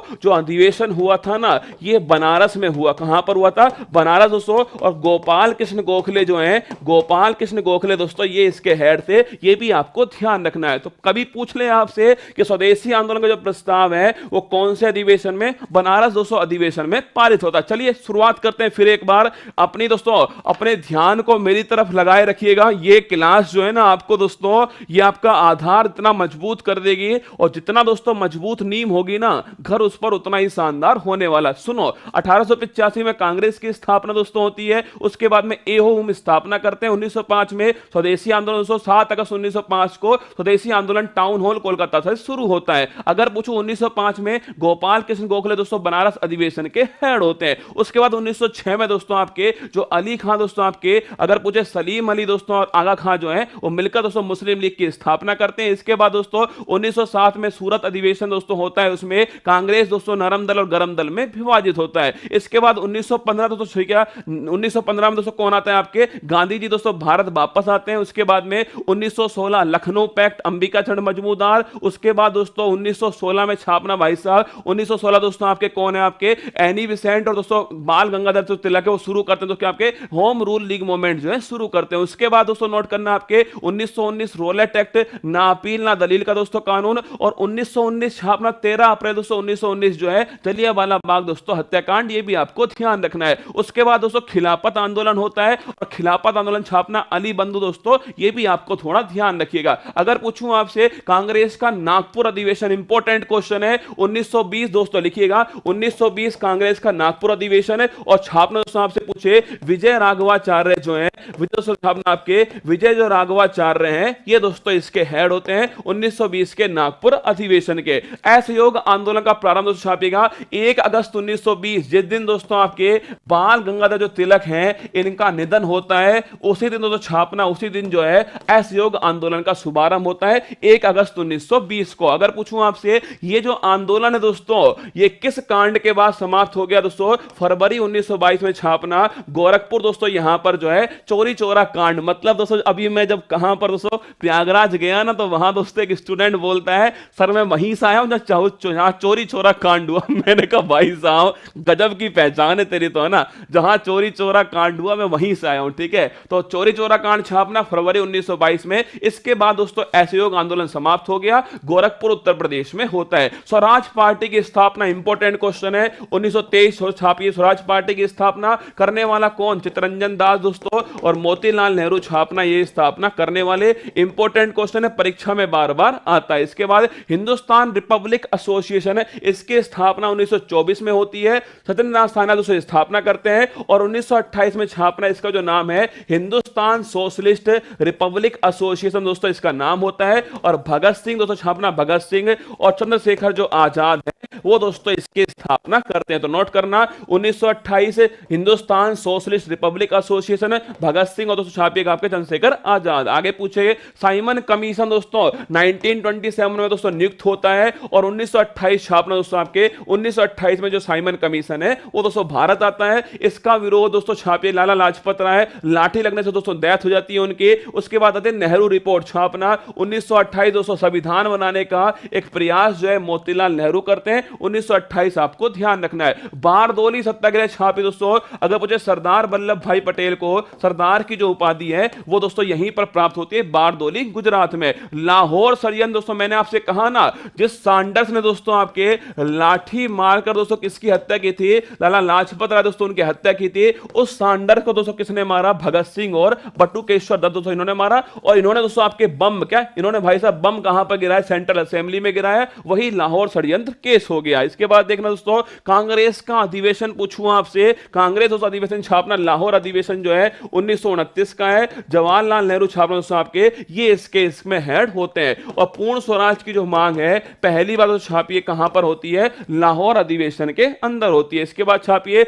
जो अधिवेशन हुआ था ना, ये बनारस में हुआ। कहां पर हुआ था? बनारस दोस्तों। और गोपाल कृष्ण गोखले जो हैं, गोपाल कृष्ण गोखले दोस्तों ये इसके हेड थे। ये भी आपको ध्यान रखना है। तो कभी पूछ ले आपसे कि स्वदेशी आंदोलन का जो प्रस्ताव है वो कौन से अधिवेशन में? बनारस दोस्तों अधिवेशन में पारित होता। चलिए शुरुआत करते हैं फिर एक बार। अपनी दोस्तों अपने ध्यान को मेरी तरफ लगाए रखिएगा। ये क्लास जो है ना आपको दोस्तों, ये आपका आधार इतना मजबूत कर देगी, और जितना दोस्तों मजबूत नींव होगी ना, घर उस पर उतना ही शानदार होने वाला। सुनो, 1885 में कांग्रेस की स्थापना दोस्तों होती है। उसके बाद में एओ स्थापना करते हैं 1905 में। स्वदेशी आंदोलन 7 अगस्त 1905 को स्वदेशी आंदोलन टाउन हॉल कोलकाता से शुरू होता है। अगर पूछो 1905 में गोपाल कृष्ण गोखले दोस्तों बनारस अधिवेशन के हेड होते हैं। उसके बाद 1906 में दोस्तों आपके जो अली खां दोस्तों आपके, अगर पूछे सलीम अली दोस्तों और आगा खां जो है वो मिलकर दोस्तों मुस्लिम लीग की स्थापना करते हैं। इसके बाद दोस्तों 1907 में सूरत अधिवेशन दोस्तों होता है। उसमें कांग्रेस दोस्तों नरम दल और गरम दल में विभाजित होता है। इसके बाद 1915 दोस्तों क्या 1915 में दोस्तों कौन आता है आपके? गांधी जी दोस्तों भारत वापस आते हैं। उसके बाद में 1916 लखनऊ पैक्ट, अंबिका चंद मजमूदार। उसके बाद दोस्तों 1916 में छापना भाई साहब 1916 दोस्तों आपके कौन है? आपके एनी बिसेंट और दोस्तों बाल गंगाधर जो तिलक है वो शुरू करते हैं। तो क्या आपके होम रूल लीग मूवमेंट जो है शुरू करते हैं। उसके बाद दोस्तों नोट करना आपके 1919 रोलेट एक्ट, ना अपील ना दलील का दोस्तों कानून। और 1919 छापना 13 अप्रैल दोस्तों 1919 जो है जलियांवाला बाग दोस्तों हत्याकांड, ये भी आपको ध्यान रखना है। उसके बाद दोस्तों खिलाफत आंदोलन होता है, और खिलाफत आंदोलन छापना अली बंधु दोस्तों, ये भी आपको थोड़ा ध्यान रखिएगा। अगर पूछूं आपसे कांग्रेस का नागपुर अधिवेशन, इंपॉर्टेंट क्वेश्चन है 1920 दोस्तों, लिखिएगा 1920 कांग्रेस का नागपुर अधिवेशन है। और छापना दोस्तों आपसे पूछे विजय राघवाचार्य जो है, विजय छापना आपके विजय जो राघवाचार्य हैं, ये दोस्तों इसके हेड होते हैं 1920 के नागपुर अधिवेशन के। असहयोग आंदोलन का प्रारंभ दोस्तों छापिएगा 1 अगस्त 1920, जिस दिन दोस्तों आपके बाल गंगाधर जो तिलक हैं इनका निधन होता है, उसी दिन दोस्तों छापना, उसी दिन जो है असहयोग आंदोलन का शुभारंभ होता है 1 अगस्त 1920 को। अगर पूछूं आपसे ये जो आंदोलन है दोस्तों ये किस कांड के बाद समाप्त हो गया? दोस्तों फरवरी 1922 में छापना गोरखपुर दोस्तों, यहां पर जो है चोरी चोरा कांड। मतलब दोस्तों अभी मैं जब कहां पर दोस्तों प्रयागराज गया ना, तो वहां दोस्तों एक स्टूडेंट बोलता है सर मैं वहीं से आया हूं जहां चोरी चोरा कांड हुआ। मैंने कहा भाई साहब गजब की पहचान है तेरी तो, है ना, जहां चोरी चोरा कांड हुआ मैं वहीं से आया हूं। ठीक है, तो चोरी चोरा कांड छापना फरवरी 1922 में। इसके बाद दोस्तों असहयोग आंदोलन समाप्त हो गया, गोरखपुर उत्तर प्रदेश में होता है। स्वराज पार्टी की स्थापना, इंपॉर्टेंट क्वेश्चन है, 1923 छापिए स्वराज पार्टी की स्थापना करने वाला कौन? चित्तरंजन दास दोस्तों और मोतीलाल नेहरू छापना ये स्थापना करने वाले। इंपॉर्टेंट क्वेश्चन है, परीक्षा में बार बार आता है। इसके बाद हिंदुस्तान रिपब्लिक एसोसिएशन है, इसकी स्थापना 1924 में होती है। सत्येंद्रनाथ सान्याल दोस्तों स्थापना करते हैं। और 1928 में छापना, इसका जो नाम है हिंदुस्तान सोशलिस्ट रिपब्लिक एसोसिएशन दोस्तों इसका नाम होता है। और भगत सिंह दोस्तों छापना, भगत सिंह और चंद्रशेखर जो आजाद है वो दोस्तों इसकी स्थापना करते हैं। तो नोट करना 1928 Hindustan socialist Republic association, Bhagat Singh और दोस्तों छापिएगा आपके चंद्रशेखर आजाद। आगे पूछे साइमन कमीशन दोस्तों 1927 में दोस्तों नियुक्त होता है। और 1928 छापना दोस्तों आपके 1928 में जो साइमन कमीशन है वो दोस्तों भारत आता है। इसका विरोध दोस्तों छापिए लाला लाजपत राय, लाठी लगने से दोस्तों डेथ हो जाती है उनकी। उसके बाद आते नेहरू रिपोर्ट छापना 1928 दोस्तों, संविधान बनाने का एक प्रयास जो है मोतीलाल नेहरू करते हैं 1928, आपको ध्यान रखना है। बारदोली सत्याग्रह छापे दोस्तों, अगर पूछे सरदार वल्लभ भाई पटेल को सरदार की जो उपाधि है वो दोस्तों यहीं पर प्राप्त होती है बारदोली गुजरात में। लाहौर षड्यंत्र दोस्तों, मैंने आपसे कहा ना जिस सांडर्स ने दोस्तों आपके लाठी मारकर दोस्तों किसकी हत्या की थी? लाला लाजपत राय दोस्तों उनकी हत्या की थी। उस सांडर्स को दोस्तों किसने मारा? भगत सिंह और बटुकेश्वर दत्त दोस्तों इन्होंने मारा। और इन्होंने दोस्तों आपके बम, क्या इन्होंने भाई साहब बम कहां पर गिराया? सेंट्रल असेंबली में गिराया, वही लाहौर षड्यंत्र केस हो गया। इसके बाद देखना दोस्तों कांग्रेस का अधिवेशन पूछूं आपसे, कांग्रेस दोस्तों अधिवेशन छापना लाहौर अधिवेशन जो है 1929 का है। जवाहरलाल नेहरू छापना दोस्तों आपके ये इसमें हेड होते हैं। और पूर्ण स्वराज की जो मांग है पहली बार तो छापिए कहां पर होती है? लाहौर अधिवेशन के अंदर होती है। इसके बाद छापिए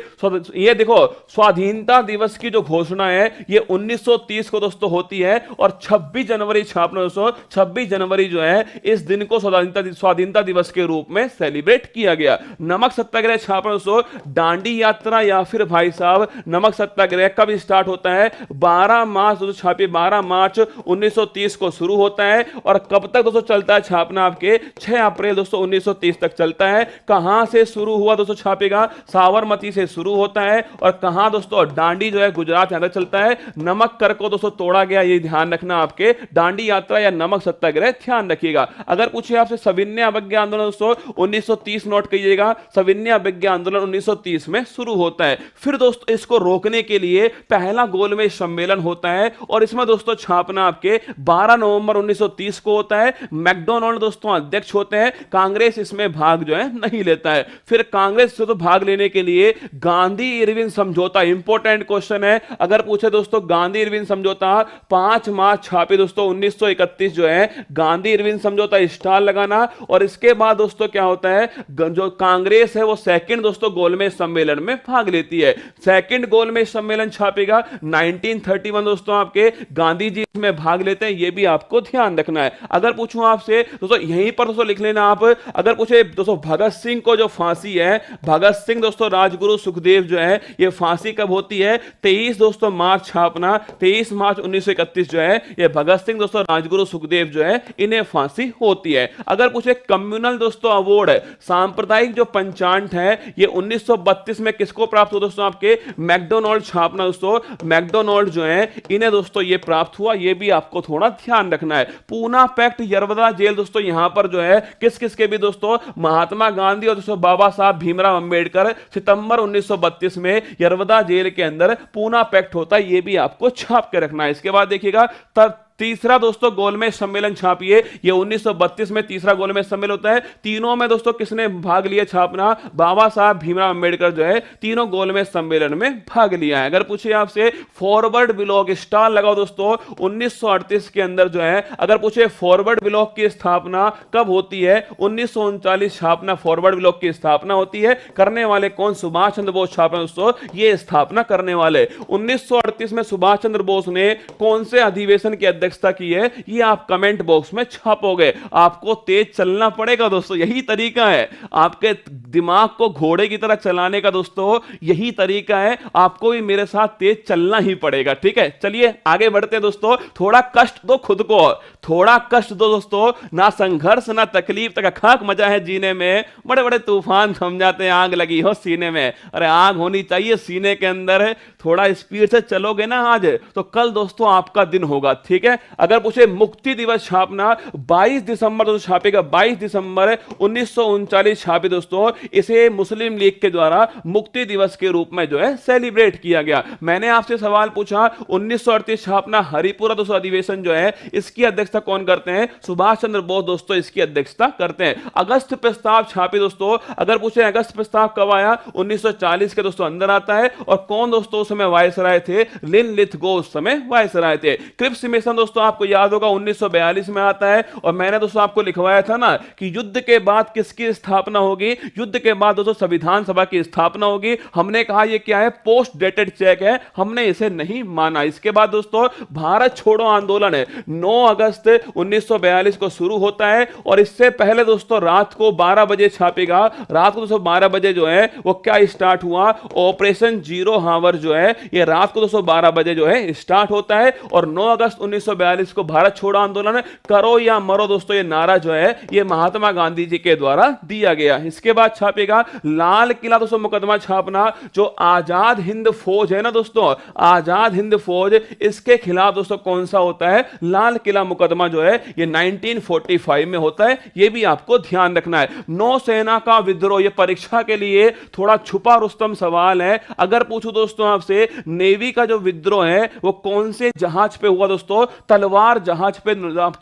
ये देखो स्वाधीनता दिवस की जो घोषणा है ये 1930 को दोस्तों होती है और 26 जनवरी छापना दोस्तों, 26 जनवरी जो है इस दिन को स्वाधीनता दिवस के रूप में सेलिब्रेट किया गया। नमक सत्याग्रह छापना दोस्तों, दांडी यात्रा या फिर भाई साहब नमक सत्याग्रह कब स्टार्ट होता है? 12 मार्च दोस्तों छापिए, 12 मार्च 1930 को शुरू होता है और कब तक दोस्तों चलता है छापना? आपके 6 अप्रैल दोस्तों 1930 तक चलता है। कहां से शुरू हुआ दोस्तों छापेगा? साबरमती से शुरू होता है और कहां दोस्तों? दांडी जो है गुजरात यहां तक चलता है। नमक कर को दोस्तों तोड़ा गया, ये ध्यान रखना, आपके दांडी यात्रा या नमक सत्याग्रह ध्यान रखिएगा। अगर पूछे आपसे सविनय अवज्ञा आंदोलन दोस्तों 1930 नोट कीजिएगा, सविनय अवज्ञा आंदोलन 1930 में शुरू होता है। फिर दोस्तों इसको रोकने के लिए पहला गोलमेज सम्मेलन होता है और इसमें दोस्तों छापना आपके 12 नवंबर 1930 को होता है। मैकडोनाल्ड दोस्तों अध्यक्ष होते हैं, कांग्रेस इसमें भाग जो है नहीं लेता है। फिर कांग्रेस से तो भाग लेने के लिए गांधी इरविन समझौता, इंपॉर्टेंट क्वेश्चन है, अगर पूछे दोस्तों गांधी इरविन समझौता 5 मार्च छापे दोस्तों 1931 जो है गांधी इरविन समझौता, स्टार लगाना। और इसके बाद दोस्तों क्या होता है, जो कांग्रेस है वो सेकंड दोस्तों गोलमेज सम्मेलन में भाग लेती है। सेकंड गोलमेज सम्मेलन छापेगा 1931 दोस्तों, आपके गांधी जी इसमें भाग लेते हैं, ये भी आपको ध्यान रखना है। अगर पूछूं आपसे दोस्तों यहीं पर दोस्तों लिख लेना आप, अगर पूछे दोस्तों भगत सिंह को जो फांसी है, भगत सिंह दोस्तों राजगुरु सुखदेव जो है, ये फांसी कब होती है? 23 दोस्तों मार्च छापना, 23 मार्च 1931 जो है ये भगत सिंह दोस्तों राजगुरु सुखदेव जो है इन्हें फांसी होती है। अगर पूछे कम्युनल दोस्तों अवार्ड है, सांप्रदायिक जो पंचांग है, ये 1932 में किसको प्राप्त हुआ दोस्तों? आपके मैकडोनाल्ड छापना दोस्तों, मैकडोनाल्ड जो है इन्हें दोस्तों ये प्राप्त हुआ, ये भी आपको थोड़ा ध्यान रखना है। पूना पैक्ट यरवदा जेल दोस्तों, यहां पर जो है किस किस के भी दोस्तों, महात्मा गांधी और दोस्तों बाबा साहब भीमराव अंबेडकर, सितंबर 1932 में यरवदा जेल के अंदर पूना पैक्ट होता है, ये भी आपको छाप के रखना है। इसके बाद देखिएगा तीसरा दोस्तों गोलमेज सम्मेलन छापिए, ये 1932 में तीसरा गोलमेज सम्मेलन होता है। तीनों में दोस्तों किसने भाग लिया छापना? बाबा साहब भीमराव अंबेडकर जो है तीनों गोलमेज सम्मेलन में भाग लिया है। अगर पूछे आपसे फॉरवर्ड ब्लॉक, स्टार लगाओ दोस्तों, 1938 के अंदर जो है, अगर पूछे फॉरवर्ड ब्लॉक की स्थापना कब होती है? 1939 छापना फॉरवर्ड ब्लॉक की स्थापना होती है। करने वाले कौन? सुभाष चंद्र बोस छापना दोस्तों, ये स्थापना करने वाले। 1938 में सुभाष चंद्र बोस ने कौन से अधिवेशन की अध्यक्षता की है? ये आप कमेंट बॉक्स में छापोगे। आपको तेज चलना पड़ेगा दोस्तों, यही तरीका है आपके दिमाग को घोड़े की तरह चलाने का दोस्तों, यही तरीका है। आपको भी मेरे साथ तेज चलना ही पड़ेगा, ठीक है। चलिए आगे बढ़ते हैं दोस्तों, थोड़ा कष्ट दो खुद को, थोड़ा कष्ट दो दोस्तों, ना संघर्ष ना तकलीफ तक खाक मजा है जीने में, बड़े बड़े तूफान समझाते हैं आग लगी हो सीने में। अरे आग होनी चाहिए सीने के अंदर, थोड़ा स्पीड से चलोगे ना आज तो कल दोस्तों आपका दिन होगा, ठीक है। अगर पूछे मुक्ति दिवस छापना 22 दिसंबर दोस्तों छापेगा, 22 दिसंबर 1939 छापे दोस्तों, इसे मुस्लिम लीग के द्वारा मुक्ति दिवस के रूप में जो है सेलिब्रेट किया गया। मैंने आपसे सवाल पूछा 1938 छापना हरिपुरा दोस्तों अधिवेशन जो है इसकी अध्यक्षता कौन करते हैं? सुभाष चंद्र बोस दोस्तों इसकी अध्यक्षता करते हैं। अगस्त प्रस्ताव छापे दोस्तों, अगर पूछे अगस्त प्रस्ताव कब आया? 1940 के दोस्तों अंदर आता है। और कौन दोस्तों उस समय वायसराय थे? लिन लिथगो उस समय वायसराय थे। क्रिप्स मिशन दोस्तों आपको याद होगा 1942 में आता है। और मैंने दोस्तों आपको लिखवाया था ना कि युद्ध के बाद किसकी स्थापना होगी? युद्ध के बाद दोस्तों संविधान सभा की स्थापना होगी। हमने कहा यह क्या है? पोस्ट डेटेड चेक है, हमने इसे नहीं माना। इसके बाद दोस्तों भारत छोड़ो आंदोलन है 9 अगस्त 1942 को शुरू होता है। और इससे पहले दोस्तों रात को 12 बजे छापेगा, रात को दोस्तों 12 बजे जो है वो क्या स्टार्ट हुआ? ऑपरेशन जीरो हावर जो है ये रात को दोस्तों 12 बजे जो है स्टार्ट होता है। और 9 अगस्त 1942 को भारत छोड़ो आंदोलन करो या मरो दोस्तों ये नारा जो है ये महात्मा गांधी जी के द्वारा दिया गया। इसके बाद छापेगा लाल किला दोस्तों मुकदमा छापना, जो आजाद हिंद फौज है ना दोस्तों, आजाद हिंद फौज, इसके खिलाफ दोस्तों कौन सा होता है? लाल किला मुकदमा जो है ये 1945 में होता है, ये भी आपको ध्यान रखना है। नौसेना का विद्रोह, ये परीक्षा के लिए थोड़ा छुपा रुस्तम सवाल है। अगर पूछूं दोस्तों आपसे नेवी का जो विद्रोह है वो कौन से जहाज पे हुआ दोस्तों? तलवार जहाज पे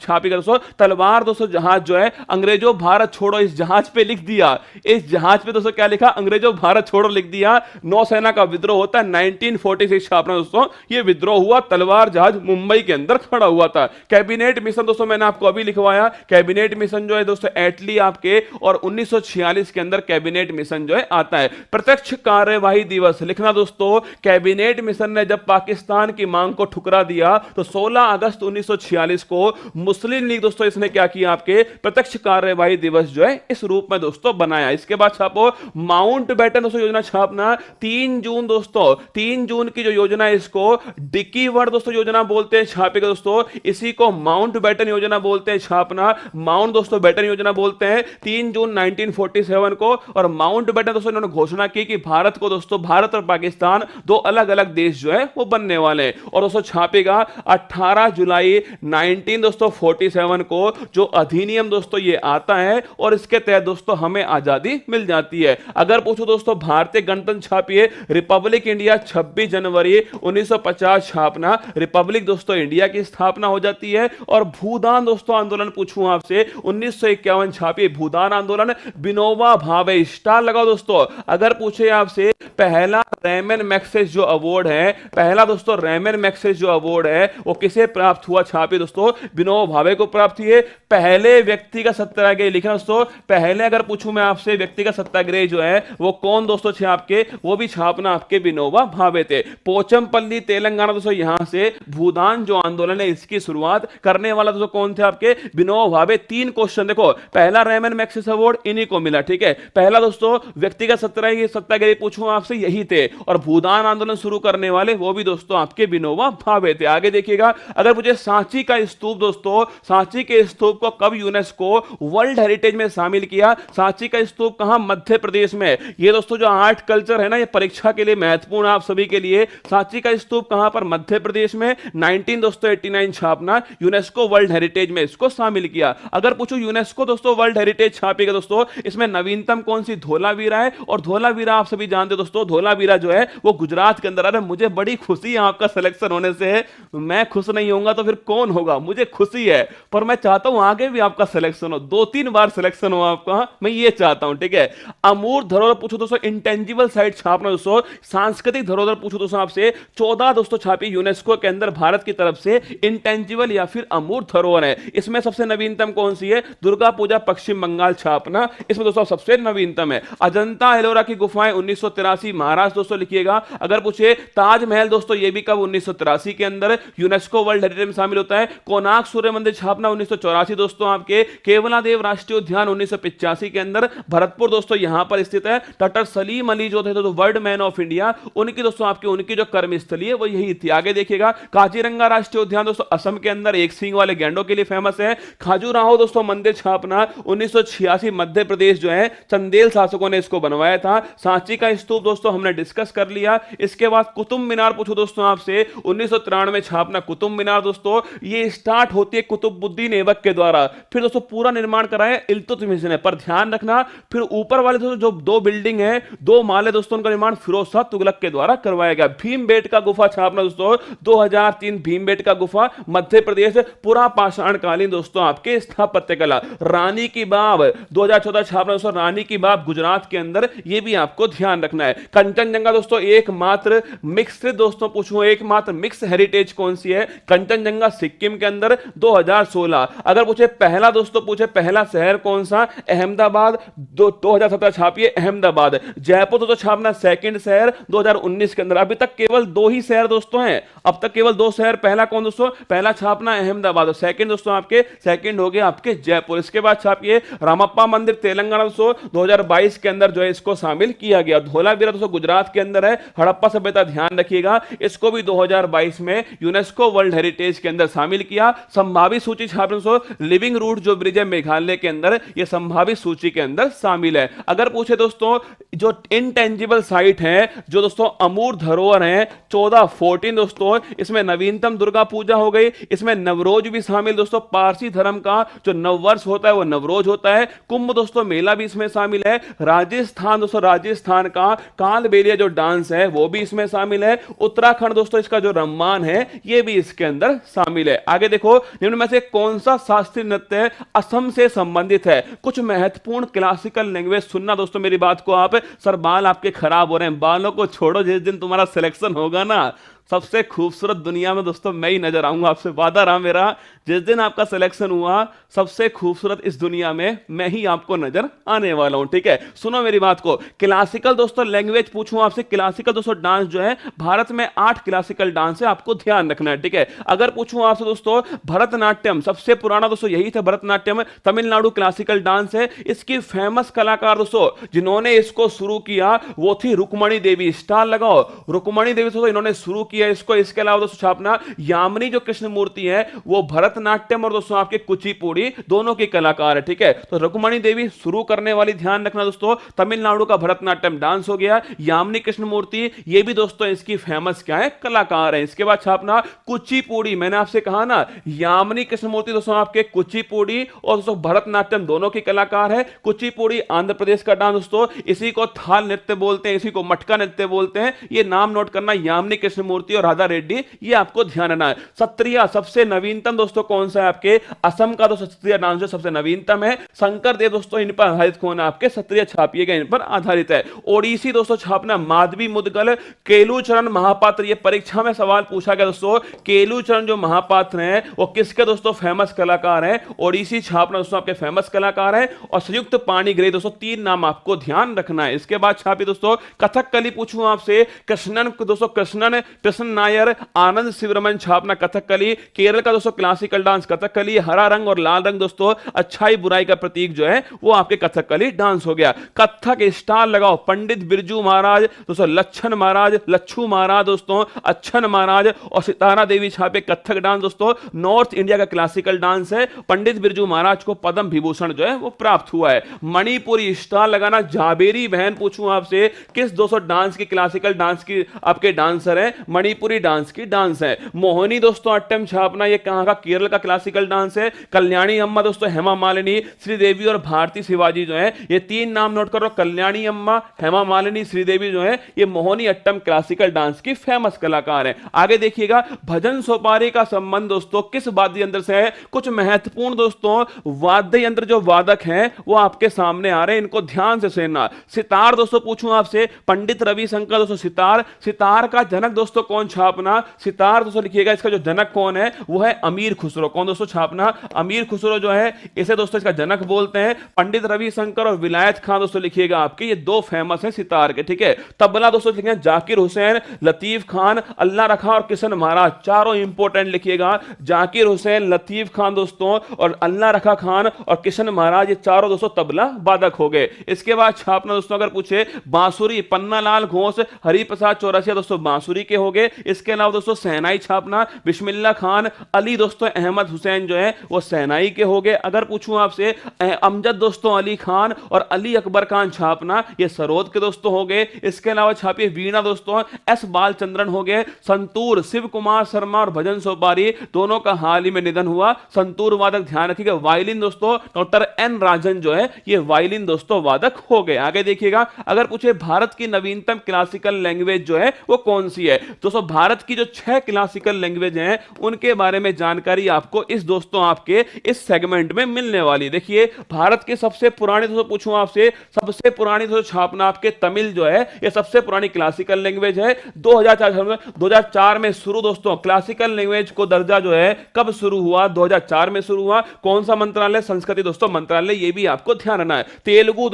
छापेगा दोस्तों, तलवार दोस्तों जहाज जो है, अंग्रेजों भारत छोड़ो, इस जहाज पे लिख दिया। इस जहाज पे दोस्तों क्या लिखा, अंग्रेजों भारत छोड़ो लिख दिया। नौसेना का विद्रोह होता है 1946 छापना दोस्तों, ये विद्रोह हुआ, तलवार जहाज मुंबई के अंदर खड़ा हुआ था। कैबिनेट मिशन दोस्तों मैंने आपको अभी लिखवाया, कैबिनेट मिशन जो है दोस्तों एटली आपके, और 1946 के अंदर कैबिनेट मिशन जो है आता है। प्रत्यक्ष कार्यवाही दिवस लिखना दोस्तों, कैबिनेट मिशन ने जब पाकिस्तान की मांग को ठुकरा दिया तो 16 अगस्त 1946 को मुस्लिम लीग दोस्तों इसने क्या किया, आपके प्रत्यक्ष कार्यवाही दिवस जो है इस रूप में दोस्तों बनाया। इसके बाद छापो माउंटबेटन दोस्तों योजना छापना 3 जून दोस्तों, 3 जून की जो योजना है इसको डिकी वर्ड दोस्तों योजना बोलते हैं, छापेगा दोस्तों, इसी को माउंटबेटन योजना बोलते हैं, छापना माउंट दोस्तों बेटन योजना बोलते हैं। 3 जून 1947 को, और माउंटबेटन दोस्तों इन्होंने घोषणा की कि भारत को दोस्तों, भारत और पाकिस्तान दो अलग अलग देश जो है वो बनने वाले हैं। और दोस्तों छापेगा 18 जुलाई 1947 को जो अधिनियम दोस्तों ये आता है, और इसके तहत दोस्तों हमें आजादी मिल जाती है। अगर पूछो दोस्तों भारतीय गणतंत्र छापिए, रिपब्लिक इंडिया 26 जनवरी 1950 छापना, रिपब्लिक दोस्तों इंडिया की स्थापना हो जाती है। और भूदान दोस्तों आंदोलन पूछूं आपसे, 1951 छापिए भूदान आंदोलन, विनोबा भावे, स्टार लगाओ दोस्तों। अगर पूछे आपसे पहला रेमन मैग्सेसे जो अवार्ड है, पहला दोस्तों रेमन मैग्सेसे जो अवार्ड है वो किसे प्राप्त हुआ, छापिए दोस्तों विनोबा भावे को प्राप्त हुई है। पहले व्यक्ति का सत्याग्रह लिखना दोस्तों, पहले अगर पूछूं मैं आपसे व्यक्ति का सत्याग्रह जो है वो कौन दोस्तों थे आपके, वो भी छापना आपके विनोबा भावे थे। पोचमपल्ली तेलंगाना दोस्तों, यहां से भूदान जो आंदोलन है इसकी शुरुआत करने वाला दोस्तों कौन थे आपके, विनोबा भावे। 3 क्वेश्चन देखो, पहला रेमन मैग्सेसे अवार्ड इन्हीं को मिला, ठीक है। पहला दोस्तों व्यक्तिगत सत्याग्रह पूछूं आपसे यही थे, और भूदान आंदोलन शुरू करने वाले वो भी दोस्तों आपके विनोबा भावे थे। आगे देखिएगा, अगर मुझे सांची का स्तूप दोस्तों, सांची के स्तूप को कब यूनेस्को वर्ल्ड हेरिटेज में शामिल किया, सांची का स्तूप कहां, मध्य प्रदेश में। ये दोस्तों जो आर्ट कल्चर है ना, ये परीक्षा के लिए महत्वपूर्ण आप सभी के लिए। सांची का स्तूप कहां पर, मध्य प्रदेश में। 1989 छापना, यूनेस्को वर्ल्ड हेरिटेज में इसको शामिल किया। अगर पूछो यूनेस्को दोस्तों वर्ल्ड हेरिटेज छापेगा दोस्तों, इसमें नवीनतम कौन सी, धोलावीरा है। और धोलावीरा आप सभी जानते दोस्तों, धोलावीरा जो है वो गुजरात के अंदर। अरे मुझे बड़ी खुशी है आपका सिलेक्शन होने से, मैं खुश नहीं होऊंगा तो फिर कौन होगा, मुझे खुशी है, पर मैं चाहता हूं आगे भी आपका सिलेक्शन हो, 2-3 बार सिलेक्शन हो आपका, मैं ये चाहता हूं, ठीक है। अमूर्त धरोहर पूछो दोस्तों, इंटेंजिबल साइट छापना दोस्तों, सांस्कृतिक धरोहर पूछो दोस्तों आपसे, 14 दोस्तों छापी यूनेस्को के अंदर भारत की तरफ से इंटेंजिबल या फिर अमूर्त धरोहर है। इसमें सबसे नवीनतम कौन सी है, दुर्गा पूजा पश्चिम बंगाल छापना, इसमें दोस्तों सबसे नवीनतम है। अजंता एलोरा की गुफाएं 1983 महाराष्ट्र दोस्तों लिखिएगा। अगर पूछे ताजमहल दोस्तों, ये भी कब, 1983 के अंदर यूनेस्को वर्ल्ड हेरिटेज में शामिल होता है। कोणार्क सूर्य मंदिर छापना 1984 दोस्तों आपके। केवलादेव राष्ट्रीय उद्यान 1985 के अंदर, भरतपुर दोस्तों यहां पर स्थित है। डॉक्टर सलीम अली जो थे तो वर्ल्ड मैन ऑफ इंडिया, उनकी दोस्तों आपकी उनकी जो कर्मस्थली है वो यही थी। आगे देखिएगा, काजीरंगा राष्ट्रीय उद्यान दोस्तों असम के अंदर, एक सींग वाले गैंडों के लिए फेमस है। खाजुराहो दोस्तों मंदिर छापना 1986 मध्य प्रदेश जो है, चंदेल शासकों ने इसको बनवाया था। सांची का स्तूप दोस्तों हमने डिस्कस कर लिया। इसके बाद कुतुब मीनार पूछो दोस्तों आपसे, 1993 छापना कुतुब मीनार दोस्तों, ये स्टार्ट होती है कुतुबुद्दीन ऐबक के द्वारा, फिर दोस्तों पूरा निर्माण कराया इल्तुतमिश ने। पर ध्यान रखना, फिर ऊपर वाले दोस्तों जो 2 बिल्डिंग है, 2 माले दोस्तों, उनका निर्माण फिरोज शाह तुगलक के द्वारा करवाया गया। भीमबेटका गुफा छापना दोस्तों 2003, भीमबेटका गुफा मध्य प्रदेश, पुरा पाषाण कालीन दोस्तों आपके स्थापत्य कला। रानी की बाव 2014 छापना दोस्तों, रानी की बाव गुजरात के अंदर, ये भी आपको ध्यान रखना है। कंचनजंगा दोस्तों एकमात्र मिक्स दोस्तों पूछूं, एकमात्र मिक्स हेरिटेज कौन सी है, कंचनजंगा सिक्किम के अंदर 2016। अगर पूछे पहला दोस्तों, पूछे पहला शहर कौन सा, अहमदाबाद, 2017 छापिए अहमदाबाद। जयपुर दोस्तों छापना सेकंड शहर 2019 के अंदर। अभी तक केवल 2 ही शहर दोस्तों हैं, अब तक केवल 2 शहर। पहला कौन दोस्तों, पहला छापना अहमदाबाद, और सेकंड दोस्तों आपके, सेकंड हो गया आपके जयपुर। इसके बाद छापिए रामप्पा मंदिर तेलंगाना दोस्तों 2022 के अंदर जो है इसको शामिल किया गया। धोलावीरा दोस्तों गुजरात के अंदर है। हड़प्पा सभ्यता ध्यान रखिएगा, इसको भी 2022 में यूनेस्को वर्ल्ड हेरिटेज के अंदर शामिल किया। संभावित सूची छापना दोस्तों, लिविंग रूट जो ब्रिज है मेघालय के अंदर, यह संभावित सूची के अंदर शामिल है। अगर पूछे दोस्तों जो इंटेंजिबल साइट है, जो दोस्तों अमूर्त धरोहर है, 14 दोस्तों, इसमें नवीनतम दुर्गा पूजा हो गई, इसमें नवरोज भी शामिल दोस्तों, पारसी धर्म का जो नववर्ष होता है वो नवरोज होता है। कुंभ दोस्तों मेला भी इसमें शामिल है। राजस्थान दोस्तों, राजस्थान का कालबेलिया जो डांस है वो भी इसमें शामिल है। उत्तराखंड दोस्तों, इसका जो रम्मान है ये भी इसके अंदर पर शामिल है। आगे देखो, निम्न में से कौन सा शास्त्रीय नृत्य असम से संबंधित है? कुछ महत्वपूर्ण क्लासिकल लैंग्वेज सुनना दोस्तों मेरी बात को आप। सर बाल आपके खराब हो रहे हैं, बालों को छोड़ो, जिस दिन तुम्हारा सिलेक्शन होगा ना, सबसे खूबसूरत दुनिया में दोस्तों मैं ही नजर आऊंगा, आपसे वादा रहा मेरा। जिस दिन आपका सिलेक्शन हुआ, सबसे खूबसूरत इस दुनिया में मैं ही आपको नजर आने वाला हूं, ठीक है। सुनो मेरी बात को, क्लासिकल दोस्तों लैंग्वेज पूछूं आपसे, क्लासिकल दोस्तों डांस जो है, भारत में 8 क्लासिकल डांस है, आपको ध्यान रखना है, ठीक है। अगर पूछूं आपसे दोस्तों, भरतनाट्यम सबसे पुराना दोस्तों यही था, भरतनाट्यम तमिलनाडु क्लासिकल डांस है। इसकी फेमस कलाकार दोस्तों जिन्होंने इसको शुरू किया वो थी रुक्मणी देवी। स्टार लगाओ, रुक्मणी देवी दोस्तों इन्होंने शुरू किया इसको। इसके अलावा दोस्तों छापना, यामिनी जो कृष्ण मूर्ति है वो भरतनाट्यम और दोस्तों आपके कुचिपुड़ी दोनों की कलाकार है, ठीक है। तो रुक्मणी देवी शुरू करने वाली, ध्यान रखना दोस्तों, तमिलनाडु का भरतनाट्यम डांस हो गया। यामिनी कृष्ण मूर्ति ये भी दोस्तों इसकी फेमस क्या है, कलाकार है। इसके बाद छापना कुचिपुड़ी, मैंने आपसे कहा ना यामिनी कृष्ण मूर्ति दोस्तों आपके कुचिपुड़ी और दोस्तों भरतनाट्यम दोनों की कलाकार है। कुचिपुड़ी आंध्र प्रदेश का डांस दोस्तों, इसी को थाल नृत्य बोलते हैं, इसी को मटका नृत्य बोलते हैं। ये नाम नोट करना, यामिनी कृष्ण मूर्ति और राधा रेड्डी, ये आपको ध्यान रखना है। सत्रिया सबसे नवीनतम दोस्तों कौन सा है आपके, असम का दोस्तों सत्रिया डांस जो सबसे नवीनतम है। शंकर देव दोस्तों इन पर आधारित कौन है आपके, सत्रिया छापिएगा, इन पर आधारित है। ओडिसी दोस्तों छापना माधवी मुदगल, केलूचरण महापात्र, ये परीक्षा में सवाल पूछा गया दोस्तों। केलूचरण जो महापात्र हैं वो किसके दोस्तों फेमस कलाकार हैं, ओडिसी छापना दोस्तों आपके फेमस कलाकार हैं। और संयुक्त पाणिग्रही दोस्तों, 3 नाम आपको ध्यान रखना है। इसके बाद छापी दोस्तों कथकली पूछूं आपसे, कृष्णन दोस्तों, कृष्ण नायर, आनंद शिवरमन छापना कथकली। केरल का दोस्तों क्लासिकल डांस कथकली। हरा रंग और लाल रंग दोस्तों अच्छाई बुराई का प्रतीक जो है वो आपके कथकली डांस हो गया। कथक स्टार लगाओ, पंडित बिरजू महाराज दोस्तों, लच्छन महाराज, लच्छू महाराज दोस्तों, अच्छन महाराज और सितारा देवी छापे कथक डांस दोस्तों नॉर्थ इंडिया का क्लासिकल डांस है। पंडित बिरजू महाराज को पद्म विभूषण जो है वो प्राप्त हुआ है। मणिपुरी स्टार लगाना, जाबेरी बहन पूछूं आपसे, किस दोस्तों डांस की, क्लासिकल डांस की आपके डांसर है, मणिपुरी डांस की डांस है। मोहिनी दोस्तों अट्टम छापना, ये कहां का, केरल का क्लासिकल डांस है। कल्याणी अम्मा दोस्तों, हेमा मालिनी, श्रीदेवी और भारती शिवाजी जो है, ये 3 नाम नोट करो। कल्याणी अम्मा, हेमा मालिनी, श्रीदेवी जो है ये मोहिनी अट्टम क्लासिकल डांस की फेमस कलाकार है। आगे देखिएगा, भजन सोपारी का संबंध दोस्तों किस वाद्य यंत्र से है? कुछ महत्वपूर्ण दोस्तों वाद्य यंत्र जो वादक हैं वो आपके सामने आ रहे हैं, इनको ध्यान से सुनना। सितार दोस्तों पूछूं आपसे, पंडित रविशंकर दोस्तों सितार। सितार का जनक दोस्तों कौन छापना, सितार दोस्तों लिखिएगा, इसका जो जनक कौन है वो है अमीर खुसरो। कौन दोस्तों छापना, अमीर खुसरो जो है इसे दोस्तों इसका जनक बोलते हैं। पंडित रविशंकर और विलायत खान दोस्तों लिखिएगा आपके, ये 2 फेमस हैं सितार के, ठीक है। तबला दोस्तों लिखिएगा जाकिर हुसैन, लतीफ खान, अल्लाह रखा और किशन महाराज, चारों इंपॉर्टेंट लिखिएगा। जाकिर हुसैन, लतीफ खान दोस्तों और अल्लाह रखा खान और किशन महाराज, ये चारों दोस्तों तबला वादक हो गए। इसके बाद छापना दोस्तों अगर पूछे, बांसुरी, पन्नालाल घोष, हरिप्रसाद चौरसिया दोस्तों बांसुरी के हो गए। इसके अलावा दोस्तों सहनाई छापना, बिस्मिल्लाह खान, अली दोस्तों अहमद हुसैन जो है वो सहनाई के हो गए। अगर पूछूं आपसे, अमजद दोस्तों अली खान और अली अकबर खान छापना, ये सरोद के दोस्तों हो गए। इसके अलावा छापिए वीणा दोस्तों एस बालचंद्रन हो गए। संतूर, शिव कुमार शर्मा और भजन सोपारी दोनों का हाल ही में निधन हुआ। संतूर वादक ध्यान रखिएगा। वायलिन दोस्तों डॉक्टर एन राजन जो है ये वायलिन दोस्तों वादक हो गए। आगे देखिएगा, अगर पूछे भारत की नवीनतम क्लासिकल लैंग्वेज जो है वो कौन सी है, दोस्तों भारत की जो 6 क्लासिकल लैंग्वेज हैं उनके बारे में जानकारी आपको इस दोस्तों आपके इस सेगमेंट में मिलने वाली। देखिए, भारत की सबसे पुरानी दोस्तों पूछूं आपसे, सबसे पुरानी दोस्तों छापना आपके तमिल जो है ये सबसे पुरानी क्लासिकल लैंग्वेज है। 2004 में शुरू दोस्तों, क्लासिकल लैंग्वेज को दर्जा जो है कब शुरू हुआ, 2004 में शुरू हुआ। कौन सा मंत्रालय, संस्कृति दोस्तों मंत्रालय, ये भी आपको ध्यान रखना है। तेलुगु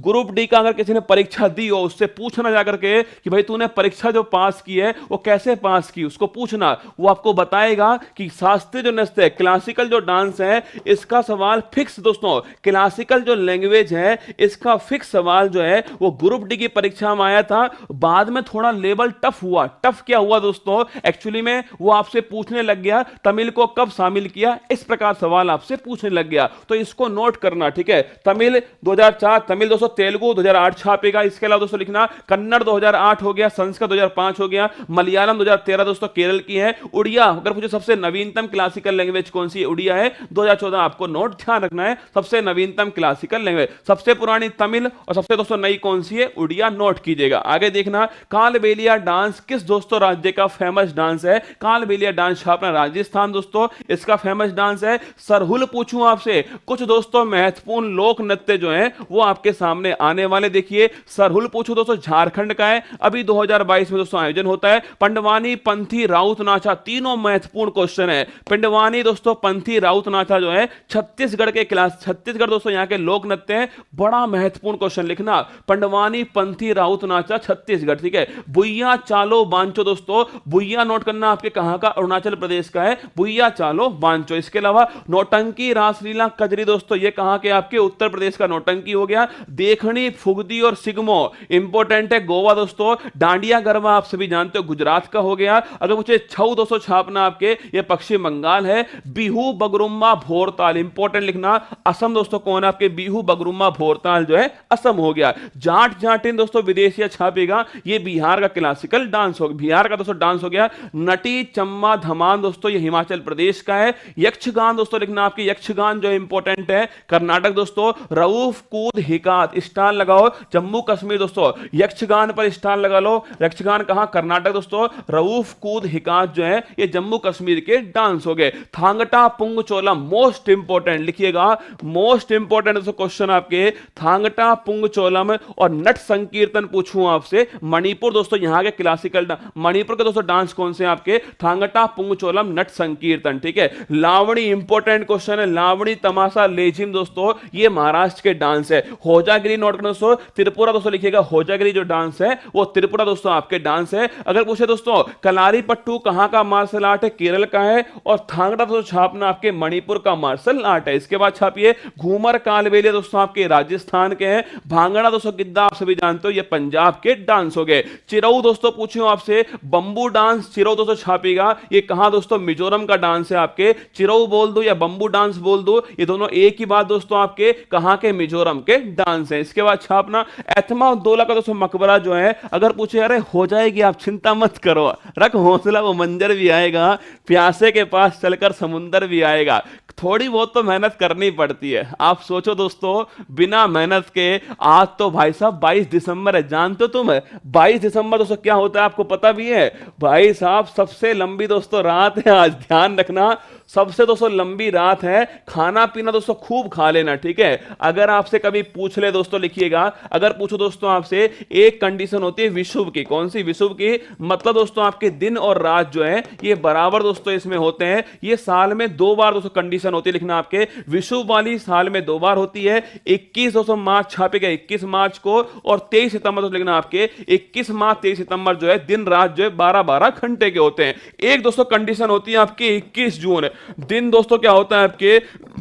ग्रुप डी का अगर किसी ने परीक्षा दी हो उससे पूछना जाकर के कि भाई तूने परीक्षा जो पास की है वो कैसे पास की, उसको पूछना, वो आपको बताएगा कि शास्त्रीय जो नृत्य है, क्लासिकल जो डांस है, इसका सवाल फिक्स दोस्तों, क्लासिकल जो लैंग्वेज है इसका फिक्स सवाल जो है वो ग्रुप डी की परीक्षा में आया था। बाद में थोड़ा लेवल टफ हुआ। टफ क्या हुआ दोस्तों, एक्चुअली में वो आपसे पूछने लग गया तमिल को कब शामिल किया, इस प्रकार सवाल आपसे पूछने लग गया, तो इसको नोट करना, ठीक है। तमिल 2004, तमिल दोस्तों, तेलुगु 2008 छापेगा। इसके अलावा दोस्तों लिखना, कन्नड़ 2008 हो गया, संस्कृत 2005 हो गया, मलयालम 2013 दोस्तों केरल की है। उड़िया अगर पूछे सबसे नवीनतम क्लासिकल लैंग्वेज कौन सी है, उड़िया है, 2014 आपको नोट ध्यान रखना है, सबसे नवीनतम क्लासिकल लैंग्वेज। सबसे पुरानी तमिल और सबसे दोस्तों नई कौन सी है, उड़िया, नोट कीजिएगा। आगे देखना, कालबेलिया डांस किस दोस्तों राज्य का फेमस डांस है, कालबेलिया डांस अपना राजस्थान दोस्तों इसका फेमस डांस है। सरहुल पूछूं आपसे, कुछ दोस्तों महत्वपूर्ण लोक नृत्य जो है वो आपके सामने आने वाले, देखिए सरहुल पूछूं दोस्तों झारखंड का है, अभी 2022 में दोस्तों आयोजन होता है। पंडवानी, पंथी, राउत नाचा, तीनों महत्वपूर्ण क्वेश्चन है। पंडवानी दोस्तों, पंथी, राउत नाचा जो है छत्तीसगढ़ के क्लास, छत्तीसगढ़ दोस्तों यहाँ के लोक नृत्य है, बड़ा महत्वपूर्ण क्वेश्चन लिखना, पंडवानी, पंथी, राउत नाचा छत्तीसगढ़, ठीक है। बुइया, चालो, बांचो दोस्तों, बुइया नोट करना आपके कहां का, अरुणाचल प्रदेश का है, बुइया, चालो, बांचो। इसके अलावा नौटंकी, रासलीला, कजरी दोस्तों ये कहां के, आपके उत्तर प्रदेश का नौटंकी हो गया। देखनी, फुगदी और सिगमो इंपॉर्टेंट है, गोवा दोस्तों। डांडिया गरबा आप सभी जानते हो गुजरात का हो गया। अगर मुझे छऊ दोस्तों छापना आपके, ये पश्चिम बंगाल है। बिहू, बगरुम्मा, भोरताल इंपॉर्टेंट लिखना, असम दोस्तों कौन है आपके, बिहू, बगरुम्मा, भोरताल जो है असम हो गया। जाट जाटिन दोस्तों विदेशिया छापेगा, ये बिहार का क्लासिकल डांस हो गया, बिहार का दोस्तों डांस हो गया। नटी, चम्मा, धमान दोस्तों ये हिमाचल प्रदेश का है। यक्षगान दोस्तों लिखना आपके, यक्षगान जो इंपॉर्टेंट है कर्नाटक दोस्तों। रऊफ, कूद, हिकात स्टार लगाओ, जम्मू कश्मीर दोस्तों, यक्षगान पर स्टार लगा लो, यक्षगान कहां, कर्नाटक दोस्तों। रऊफ, कूद, हिकात जो है ये जम्मू कश्मीर के डांस हो गए। थांगटा, पुंग चोलम मोस्ट इंपॉर्टेंट लिखिएगा, मोस्ट इंपॉर्टेंट दोस्तों क्वेश्चन आपके, थांगटा, पुंग चोलम और नट संकीर्तन पूछूं आपसे, मणिपुर दोस्तों यहां के क्लासिकल, मणिपुर के दोस्तों डांस कौन से आपके, थांगटा, पुंग चोलम, नट संकीर्तन, ठीक है। लावणी इंपॉर्टेंट क्वेश्चन है, लावणी, तमाशा, लेजिम दोस्तों ये महाराष्ट्र के डांस है। होजागिरी नोट करना दोस्तों, त्रिपुरा दोस्तों लिखिएगा, होजागिरी जो डांस है वो त्रिपुरा दोस्तों आपके डांस है। अगर पूछे दोस्तों कलारी पट्टू कहां का मार्शल आर्ट है, केरल का है। और थांगड़ा दोस्तों छापना आपके मणिपुर का मार्शल आर्ट है। इसके बाद छापिए घूमर, कालबेलिया दोस्तों आपके राजस्थान के हैं। भांगड़ा दोस्तों गिद्दा आप सभी जानते हो ये पंजाब के डांस हो गए। चिरऊ दोस्तों पूछूं आपसे, बंबू डांस, चिरऊ दोस्तों छापेगा, ये कहां दोस्तों, मिजोरम का डांस है आपके। चिरऊ बोल दो या बंबू डांस बोल दो, ये दोनों एक ही बात दोस्तों आपके कहां के, मिजोरम के डांस है। इसके बाद छापना एथमा उद्दौला का दोस्तों मकबरा जो है, अगर पूछे अरे हो जाएगी आप चिंता मत करो, रख हौसला वो मंजर भी आएगा, प्यासे के पास चलकर समुंदर भी आएगा। थोड़ी बहुत तो मेहनत करनी पड़ती है। आप सोचो दोस्तों बिना मेहनत के, आज तो भाई साहब 22 दिसंबर है, जानते हो तुम 22 दिसंबर दोस्तों क्या होता है आपको पता भी है, भाई साहब सबसे लंबी दोस्तों रात है आज, ध्यान रखना सबसे दोस्तों लंबी रात है। खाना पीना दोस्तों खूब खा लेना, ठीक है। अगर आपसे कभी पूछ ले दोस्तों लिखिएगा, अगर पूछो दोस्तों आपसे, एक कंडीशन होती है विषुव की, कौन सी, विषुव की, मतलब दोस्तों आपके दिन और रात जो है ये बराबर दोस्तों इसमें होते हैं। ये साल में 2 बार दोस्तों कंडीशन होती है, लिखना आपके विषुव वाली साल में 2 बार होती है। 21 दोस्तों मार्च छापेगा 21 मार्च को, और 23 सितंबर दोस्तों लिखना आपके 21 मार्च 23 सितंबर जो है दिन रात जो है 12-12 घंटे के होते हैं। एक दोस्तों कंडीशन होती है आपकी 21 जून, दिन दोस्तों क्या होता है आपके,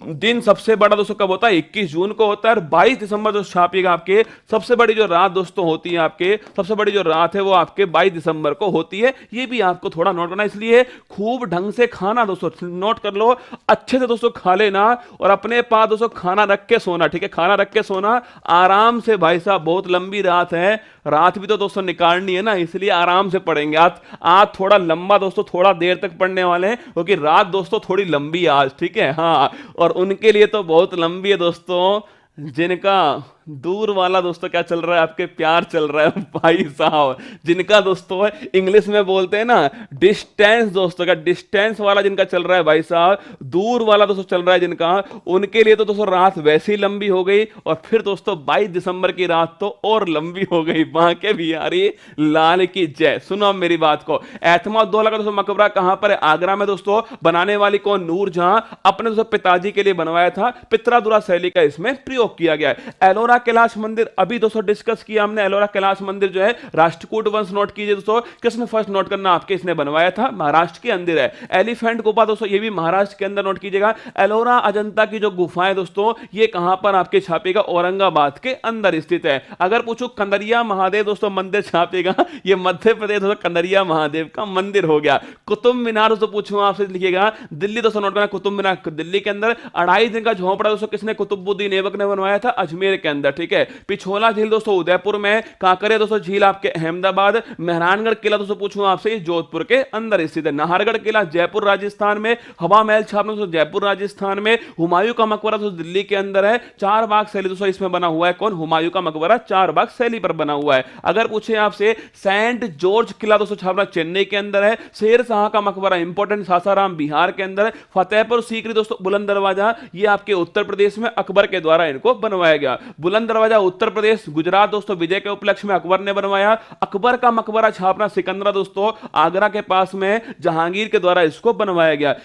दिन सबसे बड़ा दोस्तों कब होता है, 21 जून को होता है। और 22 दिसंबर दोस्तों छापिएगा आपके, सबसे बड़ी जो रात दोस्तों होती है आपके, सबसे बड़ी जो रात है वो आपके 22 दिसंबर को होती है। ये भी आपको थोड़ा नोट करना, इसलिए खूब ढंग से खाना दोस्तों नोट कर लो, अच्छे से दोस्तों खा लेना, और अपने पास दोस्तों खाना रख के सोना, ठीक है, खाना रख के सोना आराम से। भाई साहब बहुत लंबी रात है, रात भी तो दोस्तों निकालनी है ना, इसलिए आराम से पढ़ेंगे। आज थोड़ा लंबा दोस्तों, थोड़ा देर तक पढ़ने वाले हैं, क्योंकि रात दोस्तों थोड़ी लंबी आज, ठीक है। हाँ, और उनके लिए तो बहुत लंबी है दोस्तों जिनका दूर वाला दोस्तों क्या चल रहा है आपके, प्यार चल रहा है भाई साहब, जिनका दोस्तों इंग्लिश में बोलते हैं ना डिस्टेंस, दोस्तों का डिस्टेंस वाला जिनका चल रहा है भाई साहब, दूर वाला दोस्तों चल रहा है जिनका, उनके लिए तो दोस्तों रात वैसी लंबी हो गई। और फिर दोस्तों 22 दिसंबर की रात तो और लंबी हो गई। बांके बिहारी लाल की जय। सुनो मेरी बात को, एतमाउद्दौला का दोस्तों मकबरा कहां पर है, आगरा में दोस्तों। बनाने वाली कौन, नूरजहां, अपने दोस्तों पिताजी के लिए बनवाया था, पित्रादुरा शैली का इसमें प्रयोग किया गया है। एलोरा कैलाश मंदिर अभी दोस्तों डिस्कस किया हमने, एलोरा कैलाश मंदिर जो है राष्ट्रकूट वंश नोट कीजिए दोस्तों, किसने फर्स्ट नोट करना आपके, इसने बनवाया था, महाराष्ट्र के अंदर है। एलिफेंट गुफा दोस्तों ये भी महाराष्ट्र के अंदर नोट कीजिएगा। एलोरा अजंता की जो गुफाएं दोस्तों ये कहां पर आपके छापेगा, औरंगाबाद के अंदर स्थित है। अगर पूछो कंदरिया महादेव दोस्तों मंदिर छापेगा, ये मध्य प्रदेश दोस्तों कंदरिया महादेव का मंदिर हो गया। कुतुब मीनार दोस्तों पूछूं आपसे लिखिएगा, दिल्ली दोस्तों नोट करना, कुतुब मीनार दिल्ली के अंदर। 2.5 दिन का झोंपड़ा दोस्तों किसने, कुतुबुद्दीन ऐबक ने बनवाया था, अजमेर के अंदर। अंदर, ठीक है। पिछोला झील दोस्तों उदयपुर में, कांकरिया दोस्तों झील आपके अहमदाबाद, मेहरानगढ़ किला दोस्तों पूछूं आपसे जोधपुर के अंदर स्थित है, नाहरगढ़ किला जयपुर राजस्थान में, हवा महल छावनी दोस्तों जयपुर राजस्थान में, हुमायूं का मकबरा दोस्तों दिल्ली के अंदर है, चार बाग शैली दोस्तों इसमें बना हुआ है, कौन, हुमायूं का मकबरा चार बाग शैली पर बना हुआ है। अगर पूछे आपसे सेंट जॉर्ज किला दोस्तों छावना चेन्नई के अंदर है, शेर शाह का मकबरा इंपॉर्टेंट सासाराम बिहार के अंदर, फतेहपुर सीकरी दोस्तों बुलंद दरवाजा ये आपके उत्तर प्रदेश में अकबर के द्वारा इनको बनवाया गया। बुलंद दरवाजा उत्तर प्रदेश, गुजरात दोस्तों विजय के उपलक्ष्य में अकबर ने बनवाया। अकबर का मकबरा छावना सिकंदरा दोस्तों आगरा के पास में जहांगीर के द्वारा इसको बनवाया गया।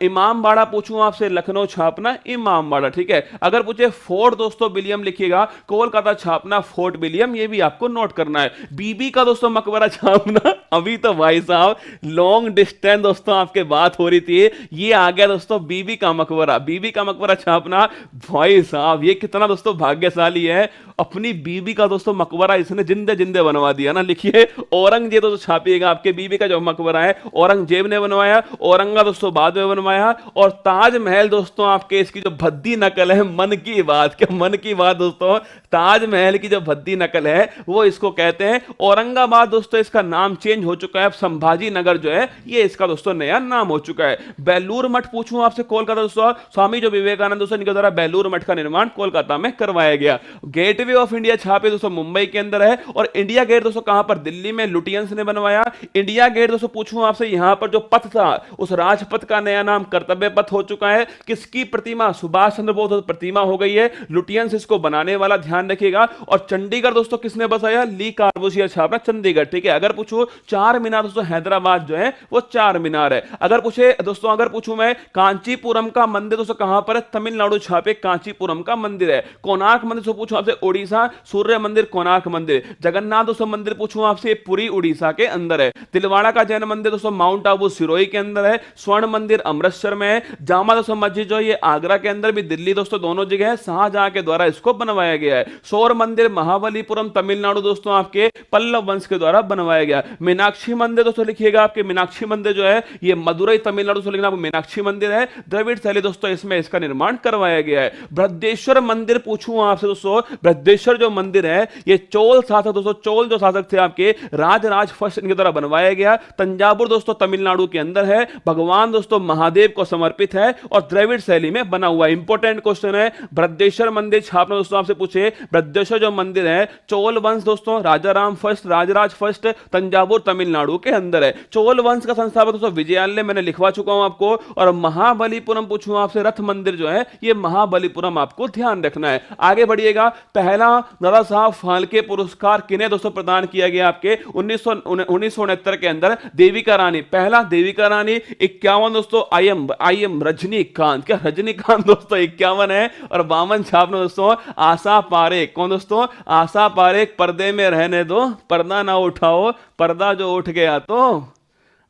इमामबाड़ा पूछूं आपसे लखनऊ छापना इमामबाड़ा, ठीक है। अगर पूछे फोर्ट दोस्तों विलियम लिखिएगा, कोलकाता छापना फोर्ट विलियम, ये भी आपको नोट करना है। बीबी का दोस्तों मकबरा छापना, अभी तो भाई साहब लॉन्ग डिस्टेंस दोस्तों आपके बात हो रही थी, ये आ गया दोस्तों बीबी का मकबरा। बीबी का मकबरा छापना, भाई साहब ये कितना दोस्तों भाग्यशाली है, अपनी बीबी का दोस्तों मकबरा इसने जिंदे जिंदे बनवा दिया ना। लिखिए औरंगजेब दोस्तों छापिएगा, आपके बीबी का जो मकबरा है औरंगजेब ने बनवाया, औरंगा दोस्तों बाद में बनवाया। और ताजमहल दोस्तों आपके इसकी जो भद्दी नकल है, मन की बात, क्या मन की बात दोस्तों, ताजमहल की जो भद्दी नकल है वो इसको कहते हैं। औरंगाबाद दोस्तों इसका नाम चेंज हो चुका है, अब संभाजी नगर जो है ये इसका दोस्तों नया नाम हो चुका है। बेलूर मठ पूछूं आपसे कोलकाता दोस्तों, स्वामी जो विवेकानंद दोस्तों इनके द्वारा बेलूर मठ का निर्माण कोलकाता में करवाया गया। गेटवे ऑफ इंडिया छापे दोस्तों मुंबई के अंदर है। और इंडिया गेट दोस्तों कहां पर, दिल्ली में लुटियंस ने बनवाया। इंडिया गेट दोस्तों पूछूं आपसे, यहां पर जो पथ था उस राजपथ का नया नाम कर्तव्य पथ हो चुका है। किसकी प्रतिमा, सुभाष चंद्र बोस प्रतिमा हो गई है, लुटियंस इसको बनाने वाला, ध्यान रखिएगा। और चंडीगढ़ दोस्तों किसने बसाया, ली कार्बूसियर छापना चंडीगढ़, ठीक है। अगर पूछो चार मीनार दोस्तों हैदराबाद जो है वो चार मीनार है। अगर पूछे दोस्तों, अगर पूछूं मैं कांचीपुरम का मंदिर दोस्तों कहां पर है, तमिलनाडु छापे कांचीपुरम का मंदिर है। कोणार्क मंदिर से पूछूं आपसे ओडिशा, सूर्य मंदिर कोणार्क मंदिर। जगन्नाथ दोस्तों मंदिर पूछूं आपसे पुरी उड़ीसा के अंदर है। तिलवाड़ा का जैन मंदिर दोस्तों माउंट आबू सिरोही के अंदर है। स्वर्ण मंदिर अमृतसर में है। जामा दोस्तों मस्जिद जो ये आगरा के अंदर भी, दिल्ली दोस्तों दोनों जगह है, शाहजहां के द्वारा इसको बनवाया गया है। सौर मंदिर महाबलीपुरम तमिलनाडु दोस्तों आपके पल्लव वंश के द्वारा बनवाया गया। मीनाक्षी मंदिर दोस्तों लिखिएगा, आपके मीनाक्षी मंदिर जो है ये मदुरई तमिलनाडु से लिखना, मीनाक्षी मंदिर है। द्रविड़ शैली दोस्तों इसमें इसका निर्माण करवाया गया है। बृहदेश्वर मंदिर पूछूं आपसे दोस्तों, बृहदेश्वर जो मंदिर है ये चोल शासक दोस्तों, चोल जो शासक थे आपके राजराज फर्स्ट इनके द्वारा बनवाया गया। तंजावुर दोस्तों तमिलनाडु के अंदर है। भगवान दोस्तों महादेव को समर्पित है और द्रविड़ शैली में बना हुआ। इंपॉर्टेंट क्वेश्चन है, बृहदेश्वर मंदिर छापना दोस्तों आपसे पूछे, बृहदेश्वर जो मंदिर है चोल वंश दोस्तों, राजा राम फर्स्ट, राजराज फर्स्ट, तंजावुर तमिलनाडु के अंदर है। चोल वंश का संस्थापक दोस्तों विजयालय, मैंने लिखवा चुका हूं आपको। और महाबलीपुरम पूछूं आपसे, रथ मंदिर जो है ये महाबलीपुरम आपको ध्यान रखना है। आगे बढ़िएगा, पहला दादा साहब फाल्के पुरस्कार किन्हें दोस्तों प्रदान किया गया, आपके 1969 के अंदर देविका रानी, पहला देविका रानी। 51 दोस्तों आई एम रजनीकांत, क्या रजनीकांत दोस्तों 51 है। और 52 छापना दोस्तों आशा पारेख, कौन दोस्तों, आशा पारेख, पर्दे में रहने दो पर्दा ना उठाओ, पर्दा जो उठ गया तो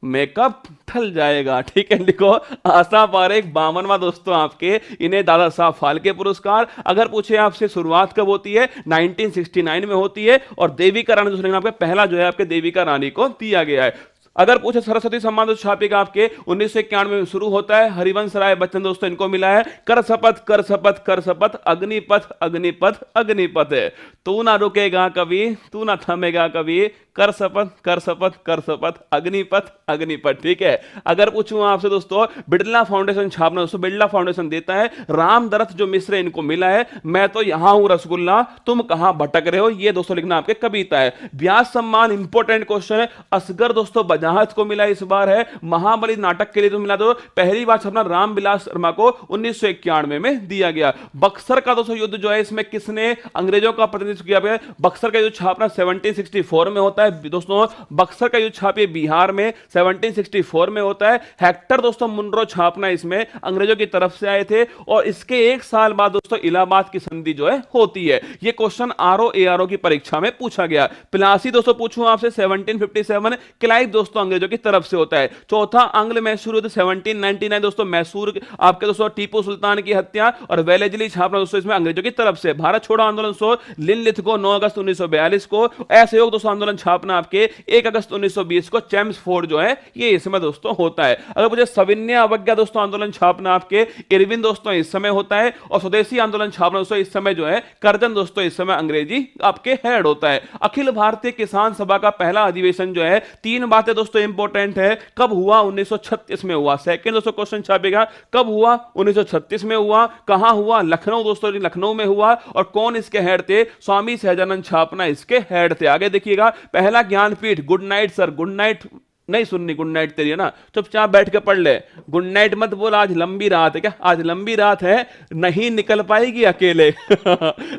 मेकअप ठल जाएगा, ठीक है। लिखो आशा पारेख 52वां दोस्तों आपके, इन्हें दादा साहब फाल्के पुरस्कार। अगर पूछे आपसे शुरुआत कब होती है, 1969 में होती है। और देविका रानी दोस्तों आपके पहला जो है आपके देविका रानी को दिया गया है। अगर पूछे सरस्वती सम्मान दोस्तों छापेगा आपके 1991 में शुरू होता है, हरिवंश राय बच्चन दोस्तों इनको मिला है। कर शपथ कर शपथ कर शपथ, अग्निपथ अग्निपथ अग्निपथ है। तू ना रुकेगा कभी, तू ना थमेगा कभी, कर शपथ कर शपथ कर शपथ, अग्निपथ अग्निपथ, ठीक है। अगर पूछूं आपसे दोस्तों, बिड़ला फाउंडेशन छापना दोस्तों, बिड़ला फाउंडेशन देता है। राम दरथ जो मिश्र इनको मिला है, मैं तो यहां हूं रसगुल्ला तुम कहां भटक रहे हो, ये दोस्तों लिखना आपके कविता है। व्यास सम्मान इंपॉर्टेंट क्वेश्चन है, असगर दोस्तों बजाहत को मिला इस बार है। महाबली नाटक के लिए तो मिला, तो पहली बार छपना रामविलास शर्मा को 1991 में दिया गया। बक्सर का दोस्तों युद्ध जो है इसमें किसने अंग्रेजों का प्रतिनिधित्व किया, बक्सर का युद्ध छापना 1764 में होता है दोस्तों। बक्सर का युद्ध छापिए बिहार में 1764 में होता है। हेक्टर दोस्तों मुनरो छापना इसमें अंग्रेजों की तरफ से आए थे। और इसके एक साल बाद दोस्तों इलाहाबाद की संधि जो है होती है। यह क्वेश्चन आरओ एआरओ की परीक्षा में पूछा गया। प्लासी दोस्तों पूछूं आपसे 1757, क्लाइव दोस्तों दोस्तों अंग्रेजों की तरफ से होता है। चौथा आंग्ल मैसूर युद्ध 1799 दोस्तों, मैसूर आपके दोस्तों टीपू सुल्तान की हत्या और वेलेजली छापना दोस्तों इसमें अंग्रेजों की तरफ से। भारत छोड़ो आंदोलन लिनलिथ को 9 अगस्त 1942 को, असहयोग दोस्तों आंदोलन छापना आपके 1 अगस्त 1920 को चैम्सफोर्ड जो है ये इसमें दोस्तों होता है। अगर मुझे सविनय अवज्ञा दोस्तों आंदोलन छापना आपके इरविन दोस्तों इस समय होता है, और स्वदेशी आंदोलन छापना दोस्तों इस समय जो है करजन दोस्तों इस समय अंग्रेजी आपके हेड होता है। अखिल भारतीय किसान सभा का पहला अधिवेशन जो है, 3 बातें दोस्तों इंपॉर्टेंट है, कब हुआ? 1936 में हुआ। सेकंड दोस्तों क्वेश्चन छापेगा, कब हुआ? 1936 में हुआ। कहां हुआ? लखनऊ दोस्तों, लखनऊ में हुआ। और कौन इसके हेड थे? स्वामी सहजानंद छापना इसके हेड थे। आगे देखिएगा, पहला Jnanpith, good night sir, good night नहीं सुननी, गुड नाइट तेरी है ना, चुपचाप बैठ के पढ़ ले, गुड नाइट मत बोल। आज लंबी रात है क्या? आज लंबी रात है, नहीं निकल पाएगी अकेले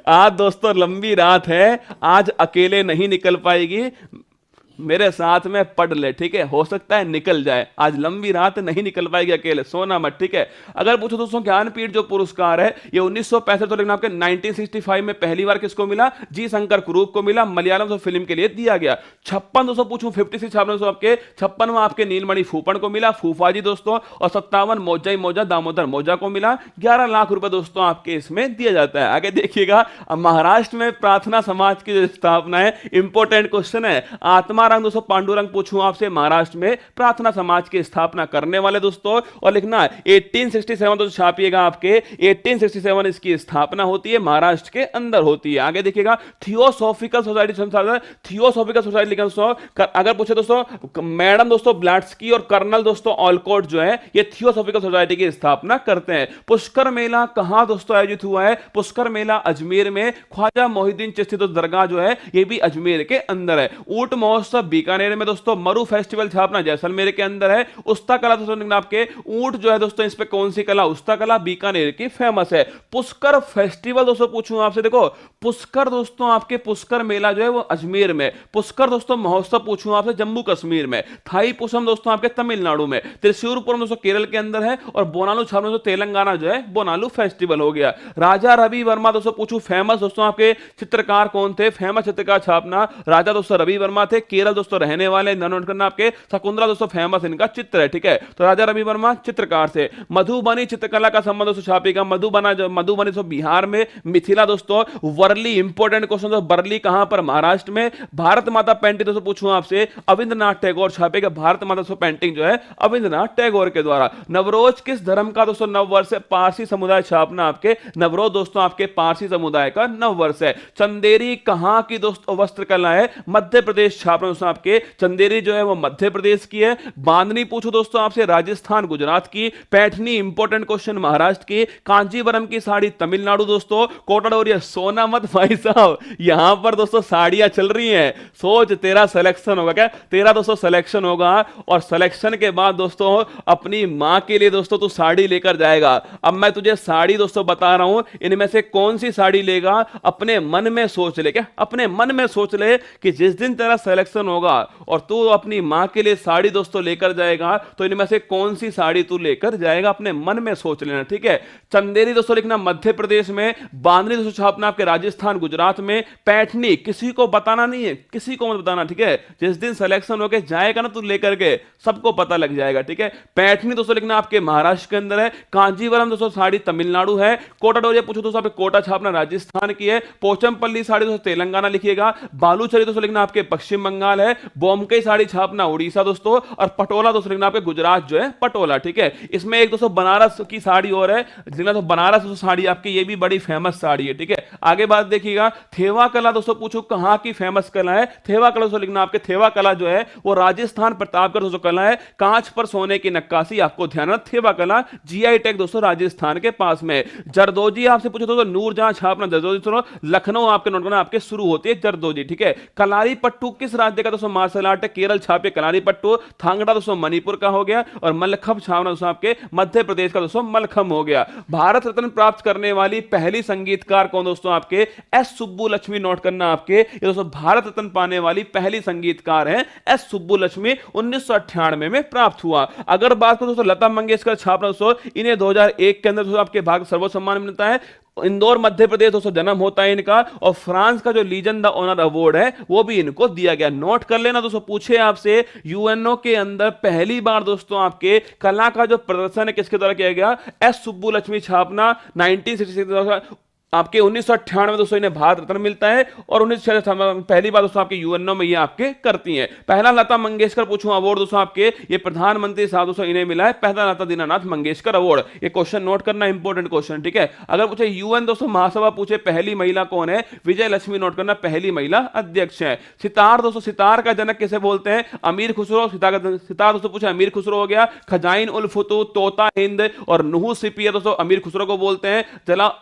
आज दोस्तों लंबी रात है, आज अकेले नहीं निकल पाएगी, मेरे साथ में पढ़ ले, ठीक है? हो सकता है निकल जाए, आज लंबी रात नहीं निकल पाएगी अकेले, सोना मत, ठीक है? अगर पूछो दोस्तों ज्ञानपीठ जो पुरस्कार है ये 1965 तो लेकिन आपके 1965 में पहली बार किसको मिला? जी शंकर कुरूप को मिला, मलयालम फिल्म के लिए दिया गया। 56 दोस्तों पूछूं 56 छापने आपके 56 में आपके नीलमणि फूफड़ को मिला, फूफाजी दोस्तों, और 57 मौजाई मौजा दामोदर मौजा को मिला। 11 लाख रुपए दोस्तों आपके इसमें दिया जाता है। आगे देखिएगा, महाराष्ट्र में प्रार्थना समाज की जो स्थापना है, इंपॉर्टेंट क्वेश्चन है। आत्मा दोस्तों पांडुरंग पूछूं आपसे, महाराष्ट्र में प्रार्थना समाज की स्थापना करने वाले दोस्तों, और लिखना 1867 दोस्तों छापिएगा आपके 1867 इसकी स्थापना होती है, महाराष्ट्र के अंदर होती है। आगे देखिएगा, थियोसॉफिकल सोसाइटी, थियोसॉफिकल सोसाइटी लिखा दोस्तों। अगर पूछे दोस्तों मैडम दोस्तों ब्लैट्सकी और कर्नल दोस्तों ऑलकोट जो है ये थियोसॉफिकल सोसाइटी की स्थापना करते हैं। पुष्कर मेला कहां दोस्तों आयोजित हुआ है? पुष्कर मेला अजमेर में, ख्वाजा मोहिद्दीन चिश्ती दरगाह जो है ये भी अजमेर के अंदर है। ऊंट महोत्सव बीकानेर में दोस्तों, मरु फेस्टिवल छापना जैसलमेर के अंदर है। उस्ता कला दोस्तों आपके ऊंट जो है दोस्तों, इस पे कौन सी कला? उस्ता कला बीकानेर की फेमस है। पुष्कर फेस्टिवल दोस्तों पूछूं आपसे, देखो पुष्कर दोस्तों आपके पुष्कर मेला जो है वो अजमेर में, पुष्कर दोस्तों महोत्सव पूछूं आपसे जम्मू कश्मीर में, थाई पुसम दोस्तों आपके तमिलनाडु में, त्रिशूरपुरम दोस्तों केरल के अंदर है, और बोनालू छापना दोस्तों तेलंगाना जो है बोनालू फेस्टिवल हो गया। राजा रवि वर्मा दोस्तों पूछूं, फेमस दोस्तों आपके चित्रकार कौन थे? फेमस चित्रकार छापना राजा दोस्तों रवि वर्मा थे, केरल दोस्तों रहने वाले, नोट करना आपके शकुंतला दोस्तों फेमस इनका चित्र है, ठीक है? तो राजा रवि वर्मा चित्रकार से। मधुबनी चित्रकला का संबंध दोस्तों छापेगा, मधुबनी दोस्तों बिहार में, मिथिला दोस्तों वर्ली, इंपॉर्टेंट क्वेश्चन दोस्तों, वर्ली कहां पर? महाराष्ट्र में। भारत माता पेंटिंग दोस्तों पूछूं आपसे, अविंद्रनाथ टैगोर छापेगा, भारत माता दोस्तों पेंटिंग जो है अविंद्रनाथ टैगोर के द्वारा। नवरोज किस धर्म का दोस्तों नववर्ष है? पारसी समुदाय छापना आपके नवरोज दोस्तों आपके पारसी समुदाय का नववर्ष है। चंदेरी कहां की दोस्तों वस्त्रकला है? मध्य प्रदेश छापना दोस्तों आपके, चंदेरी जो है वो मध्य प्रदेश की है। बांधनी पूछो दोस्तों आपसे, राजस्थान गुजरात की। पैठनी इंपॉर्टेंट क्वेश्चन महाराष्ट्र की। कांचीवरम की साड़ी तमिलनाडु दोस्तों। कोटाडोरिया, सोना मत भाई साहब, यहां पर दोस्तों साड़ियां चल रही हैं, सोच तेरा सिलेक्शन होगा क्या? तेरा दोस्तों सिलेक्शन होगा, और सिलेक्शन के बाद दोस्तों अपनी मां के लिए दोस्तों तू साड़ी लेकर जाएगा। अब मैं तुझे साड़ी दोस्तों बता रहा हूं, इनमें से कौन सी साड़ी लेगा? अपने मन में सोच ले, क्या अपने मन में सोच ले कि जिस दिन तेरा सिलेक्शन होगा और तू अपनी मां के लिए साड़ी दोस्तों लेकर जाएगा, तो इनमें से कौन सी साड़ी तू लेकर जाएगा? अपने मन में सोच लेना, ठीक है? चंदेरी दोस्तों लिखना मध्य प्रदेश में, बांधनी दोस्तों छापना आपके राजस्थान गुजरात में। पैठनी किसी को बताना नहीं है, किसी को मत बताना, ठीक है? जिस दिन सिलेक्शन होके जाएगा ना तू लेकर के, सबको पता लग जाएगा, ठीक है? पैठनी दोस्तों लिखना आपके महाराष्ट्र के अंदर है। कांजीवरम दोस्तों साड़ी तमिलनाडु है। कोटाडोरिया पूछो दोस्तों आपके कोटा छापना राजस्थान की है। पोचमपल्ली साड़ी दोस्तों तेलंगाना लिखिएगा। बालूचरी दोस्तों लिखना आपके पश्चिम बंगाल है। बोमकई साड़ी छापना उड़ीसा दोस्तों, और पटोला दोस्तों लिखना आपके गुजरात जो है पटोला, ठीक है? इसमें एक दोस्तों बनारस की साड़ी और है, जिसका तो बनारस दोस्तों साड़ी आपकी ये भी बड़ी फेमस साड़ी है, ठीक है? आगे बात देखिएगा, थेवा कला दोस्तों पूछो कहां की फेमस कला है? थेवा कला दोस्तों लिखना आपके, थेवा कला जो है वो राजस्थान प्रतापगढ़ दोस्तों कला है। कांच पर सोने की नक्काशी, आपको ध्यान रखना, थेवा कला जीआई टैग दोस्तों राजस्थान के पास में। जरदोजी आपसे पूछो दोस्तों नूरजहां छापना जरदोजी सुनो, लखनऊ आपके नोट करना, आपके शुरू होती है जरदोजी, ठीक है? कलारी पट्टू किस राज्य का दोस्तों मार्शल आर्ट है? केरल छापे कलारी पट्टू। थांगड़ा दोस्तों मणिपुर का हो गया, और मलखम छापना दोस्तों आपके मध्य प्रदेश का दोस्तों मलखम हो गया। भारत रत्न प्राप्त करने वाली पहली संगीतकार कौन दोस्तों आपके? एस सुब्बुलक्ष्मी, नोट करना आपके, ये दोस्तों भारत रत्न पाने वाली पहली संगीतकार है एस सुब्बुलक्ष्मी, 1998 में प्राप्त हुआ। अगर बात करें दोस्तों लता मंगेशकर छापना दोस्तों, इन्हें 2001 के अंदर दोस्तों आपके भारत सर्वोच्च सम्मान मिलता है। इंदौर मध्य प्रदेश दोस्तों जन्म होता है इनका, और फ्रांस का जो लीजन द ऑनर अवार्ड है वो भी इनको दिया गया। नोट कर लेना दोस्तों, पूछे आपसे यूएनओ के अंदर पहली बार दोस्तों आपके कला का जो प्रदर्शन है किसके द्वारा किया गया, एस सुब्बुलक्ष्मी छापना 1966 आपके 1998 में दोस्तों इन्हें भारत रत्न मिलता है, और 1966 पहली बार दोस्तों आपके यूएनओ में ये आपके करती हैं। पहला लता मंगेशकर पूछूं अवार्ड दोस्तों आपके, ये प्रधानमंत्री साहब दोस्तों इन्हें मिला है पहला लता दीनानाथ मंगेशकर अवार्ड। ये क्वेश्चन नोट करना इंपॉर्टेंट क्वेश्चन, ठीक है। अगर पूछे यूएन दोस्तों महासभा पूछे पहली महिला कौन है, विजय लक्ष्मी, नोट करना पहली महिला अध्यक्ष है। सितार दोस्तों, सितार का जनक किसे बोलते हैं, अमीर खुसरो। सितार दोस्तों पूछे अमीर खुसरो हो गया। खजाइन उल फुतूह, तोता हिंद और नुहू सिपिया दोस्तों अमीर खुसरो को बोलते हैं।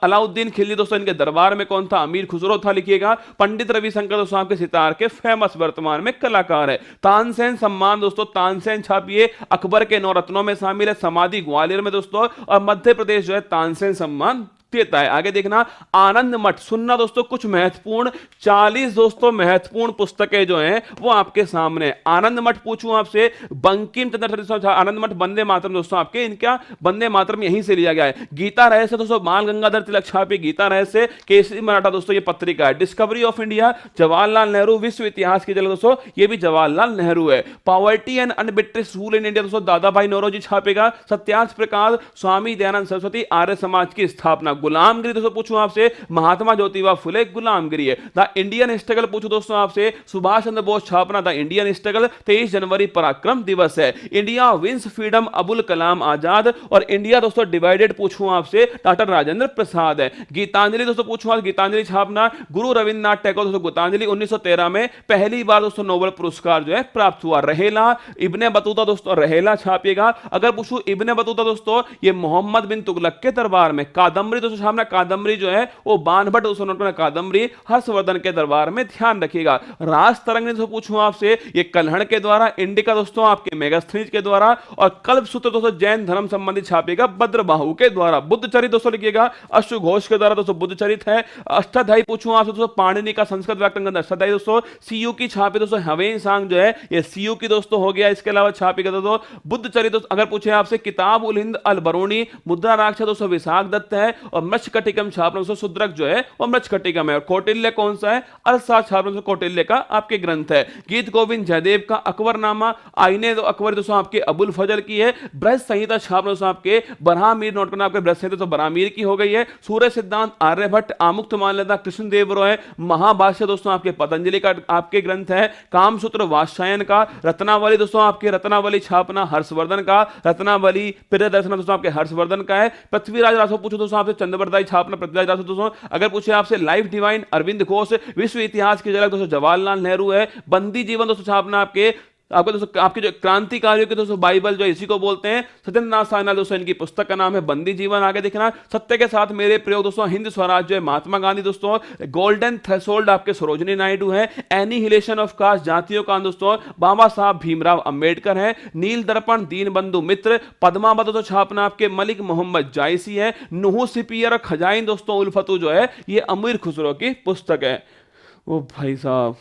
अलाउद्दीन खिलजी दोस्तों इनके दरबार में कौन था, अमीर खुसरो था, लिखिएगा। पंडित रविशंकर दोस्तों आपके सितार के फेमस वर्तमान में कलाकार है। तानसेन सम्मान दोस्तों, तानसेन छापिए अकबर के 9 रत्नों में शामिल है, समाधि ग्वालियर में दोस्तों, और मध्य प्रदेश जो है तानसेन सम्मान देता है। आगे देखना आनंद मठ, सुनना दोस्तों कुछ महत्वपूर्ण 40 दोस्तों महत्वपूर्ण पुस्तकें जो हैं वो आपके सामने। आनंद मठ पूछूं आपसे, बंकिम चंद्र आनंद मठ, वंदे मातरम दोस्तों आपके, इनका वंदे मातरम यहीं से लिया गया है। गीता रहस्य दोस्तों बाल गंगाधर तिलक छापे गीता रहस्य, केसरी मराठा दोस्तों ये पत्रिका है। Discovery of India Jawaharlal Nehru, विश्व इतिहास की जगह दोस्तों ये भी जवाहरलाल नेहरू है। Poverty and unbritish rule in India दोस्तों दादा भाई नौरोजी छापेगा। सत्यार्थ प्रकाश, स्वामी दयानंद सरस्वती, आर्य समाज की स्थापना। गुलामगिरी दोस्तों पूछूं आपसे, महात्मा ज्योतिबा फुले गुलामगिरी है। द इंडियन स्ट्रगल पूछूं दोस्तों आपसे, Subhash Chandra Bose छापना the Indian struggle, 23 जनवरी पराक्रम दिवस है। India wins freedom, Abul Kalam Azad. और इंडिया दोस्तों डिवाइडेड पूछूं आपसे, डॉक्टर राजेंद्र प्रसाद है। गीतांजलि दोस्तों पूछूं आप, गीतांजलि छापना गुरु रविन्द्रनाथ टैगोर दोस्तों, गीतांजलि 1913 में पहली बार दोस्तों नोबेल पुरस्कार जो है प्राप्त हुआ। रहेला, इब्ने बतूता दोस्तों रहेला छापिएगा। अगर पूछूं इब्ने बतूता दोस्तों ये मोहम्मद बिन तुगलक के दरबार में। कादम्बरी दोस्तों छापना, कादम्बरी जो है वो बाणभट्ट दोस्तों नोट करना, कादम्बरी हर्षवर्धन के दरबार में, ध्यान रखिएगा। राज तरंगिणी दोस्तों पूछूं आपसे, ये कल्हड़ के द्वारा। इंडिका दोस्तों आपके मेगास्थनीज के द्वारा। और कल्पसूत्र दोस्तों जैन धर्म संबंधी छापेगा भद्रबाहु के द्वारा। बुद्धचरित दोस्तों लिखिएगा अश्व घोष के द्वारा दोस्तों बुद्धचरित है। अष्टाध्यायी पूछूं आपसे दोस्तों, पाणिनि का संस्कृत व्याकरण ग्रंथ अष्टाध्यायी दोस्तों। सीयू की छापे दोस्तों हवेन सांग जो है ये सीयू की दोस्तों हो गया। इसके अलावा छापेगा दोस्तों बुद्धचरित दोस्तों। अगर पूछे आपसे किताब उल हिंद अल बरूनी, मुद्रा राक्षा दोस्तों विशाख दत्त है। और मृच्छकटिकम छापना दोस्तों शुद्रक जो है वो मृच्छकटिकम है। और कौटिल्य कौन सा है, अर्थशास्त्र छापना दोस्तों कौटिल्य का आपके ग्रंथ है। गीत गोविंद जयदेव का। अकबरनामा, आईने अकबर दोस्तों आपके अबुल फजल की है। ब्रज संहिता छापना दोस्तों आपके बरहामीर, नोट करना आपके ब्रज संहिता तो बरहामीर की हो गई है। सूर्य सिद्धांत आर्यभट्ट, आमुक्त मान लेता कृष्णदेव रॉय। महाभाष्य दोस्तों आपके पतंजलि का आपके ग्रंथ है। कामसूत्र वात्स्यायन का। रत्नावली दोस्तों आपके रत्नावली छापना हर्षवर्धन का। रत्नावली प्रियदर्शन दोस्तों आपके हर्षवर्धन का है। पृथ्वीराज रासो पूछो दोस्तों आपसे, चंद्रवरदाई छापना पृथ्वीराज रासो दोस्तों। अगर पूछे आपसे लाइफ डिवाइन अरविंद घोष, विश्व इतिहास की जनक दोस्तों जवाहरलाल नेहरू है। बंदी जीवन दोस्तों छापना आपके दोस्तों आपके जो क्रांतिकारियों के दोस्तों बाइबल जो इसी को बोलते हैं। सत्येंद्रनाथ सायनाल दोस्तों इनकी पुस्तक का नाम है बंदी जीवन। आगे देखना सत्य के साथ मेरे प्रयोग दोस्तों, हिंद स्वराज जो है महात्मा गांधी दोस्तों। गोल्डन थ्रेशोल्ड आपके सरोजनी नायडू है। एनिहिलेशन ऑफ कास्ट, जातियों का दोस्तों बाबा साहब भीमराव अंबेडकर है। नील दर्पण दीनबंधु मित्र। पद्मावत दोस्तों छापना आपके मलिक मोहम्मद जायसी है। नुहू सिपियर और खजाइन दोस्तों उल फतूह जो है ये अमीर खुसरो की पुस्तक है। ओ भाई साहब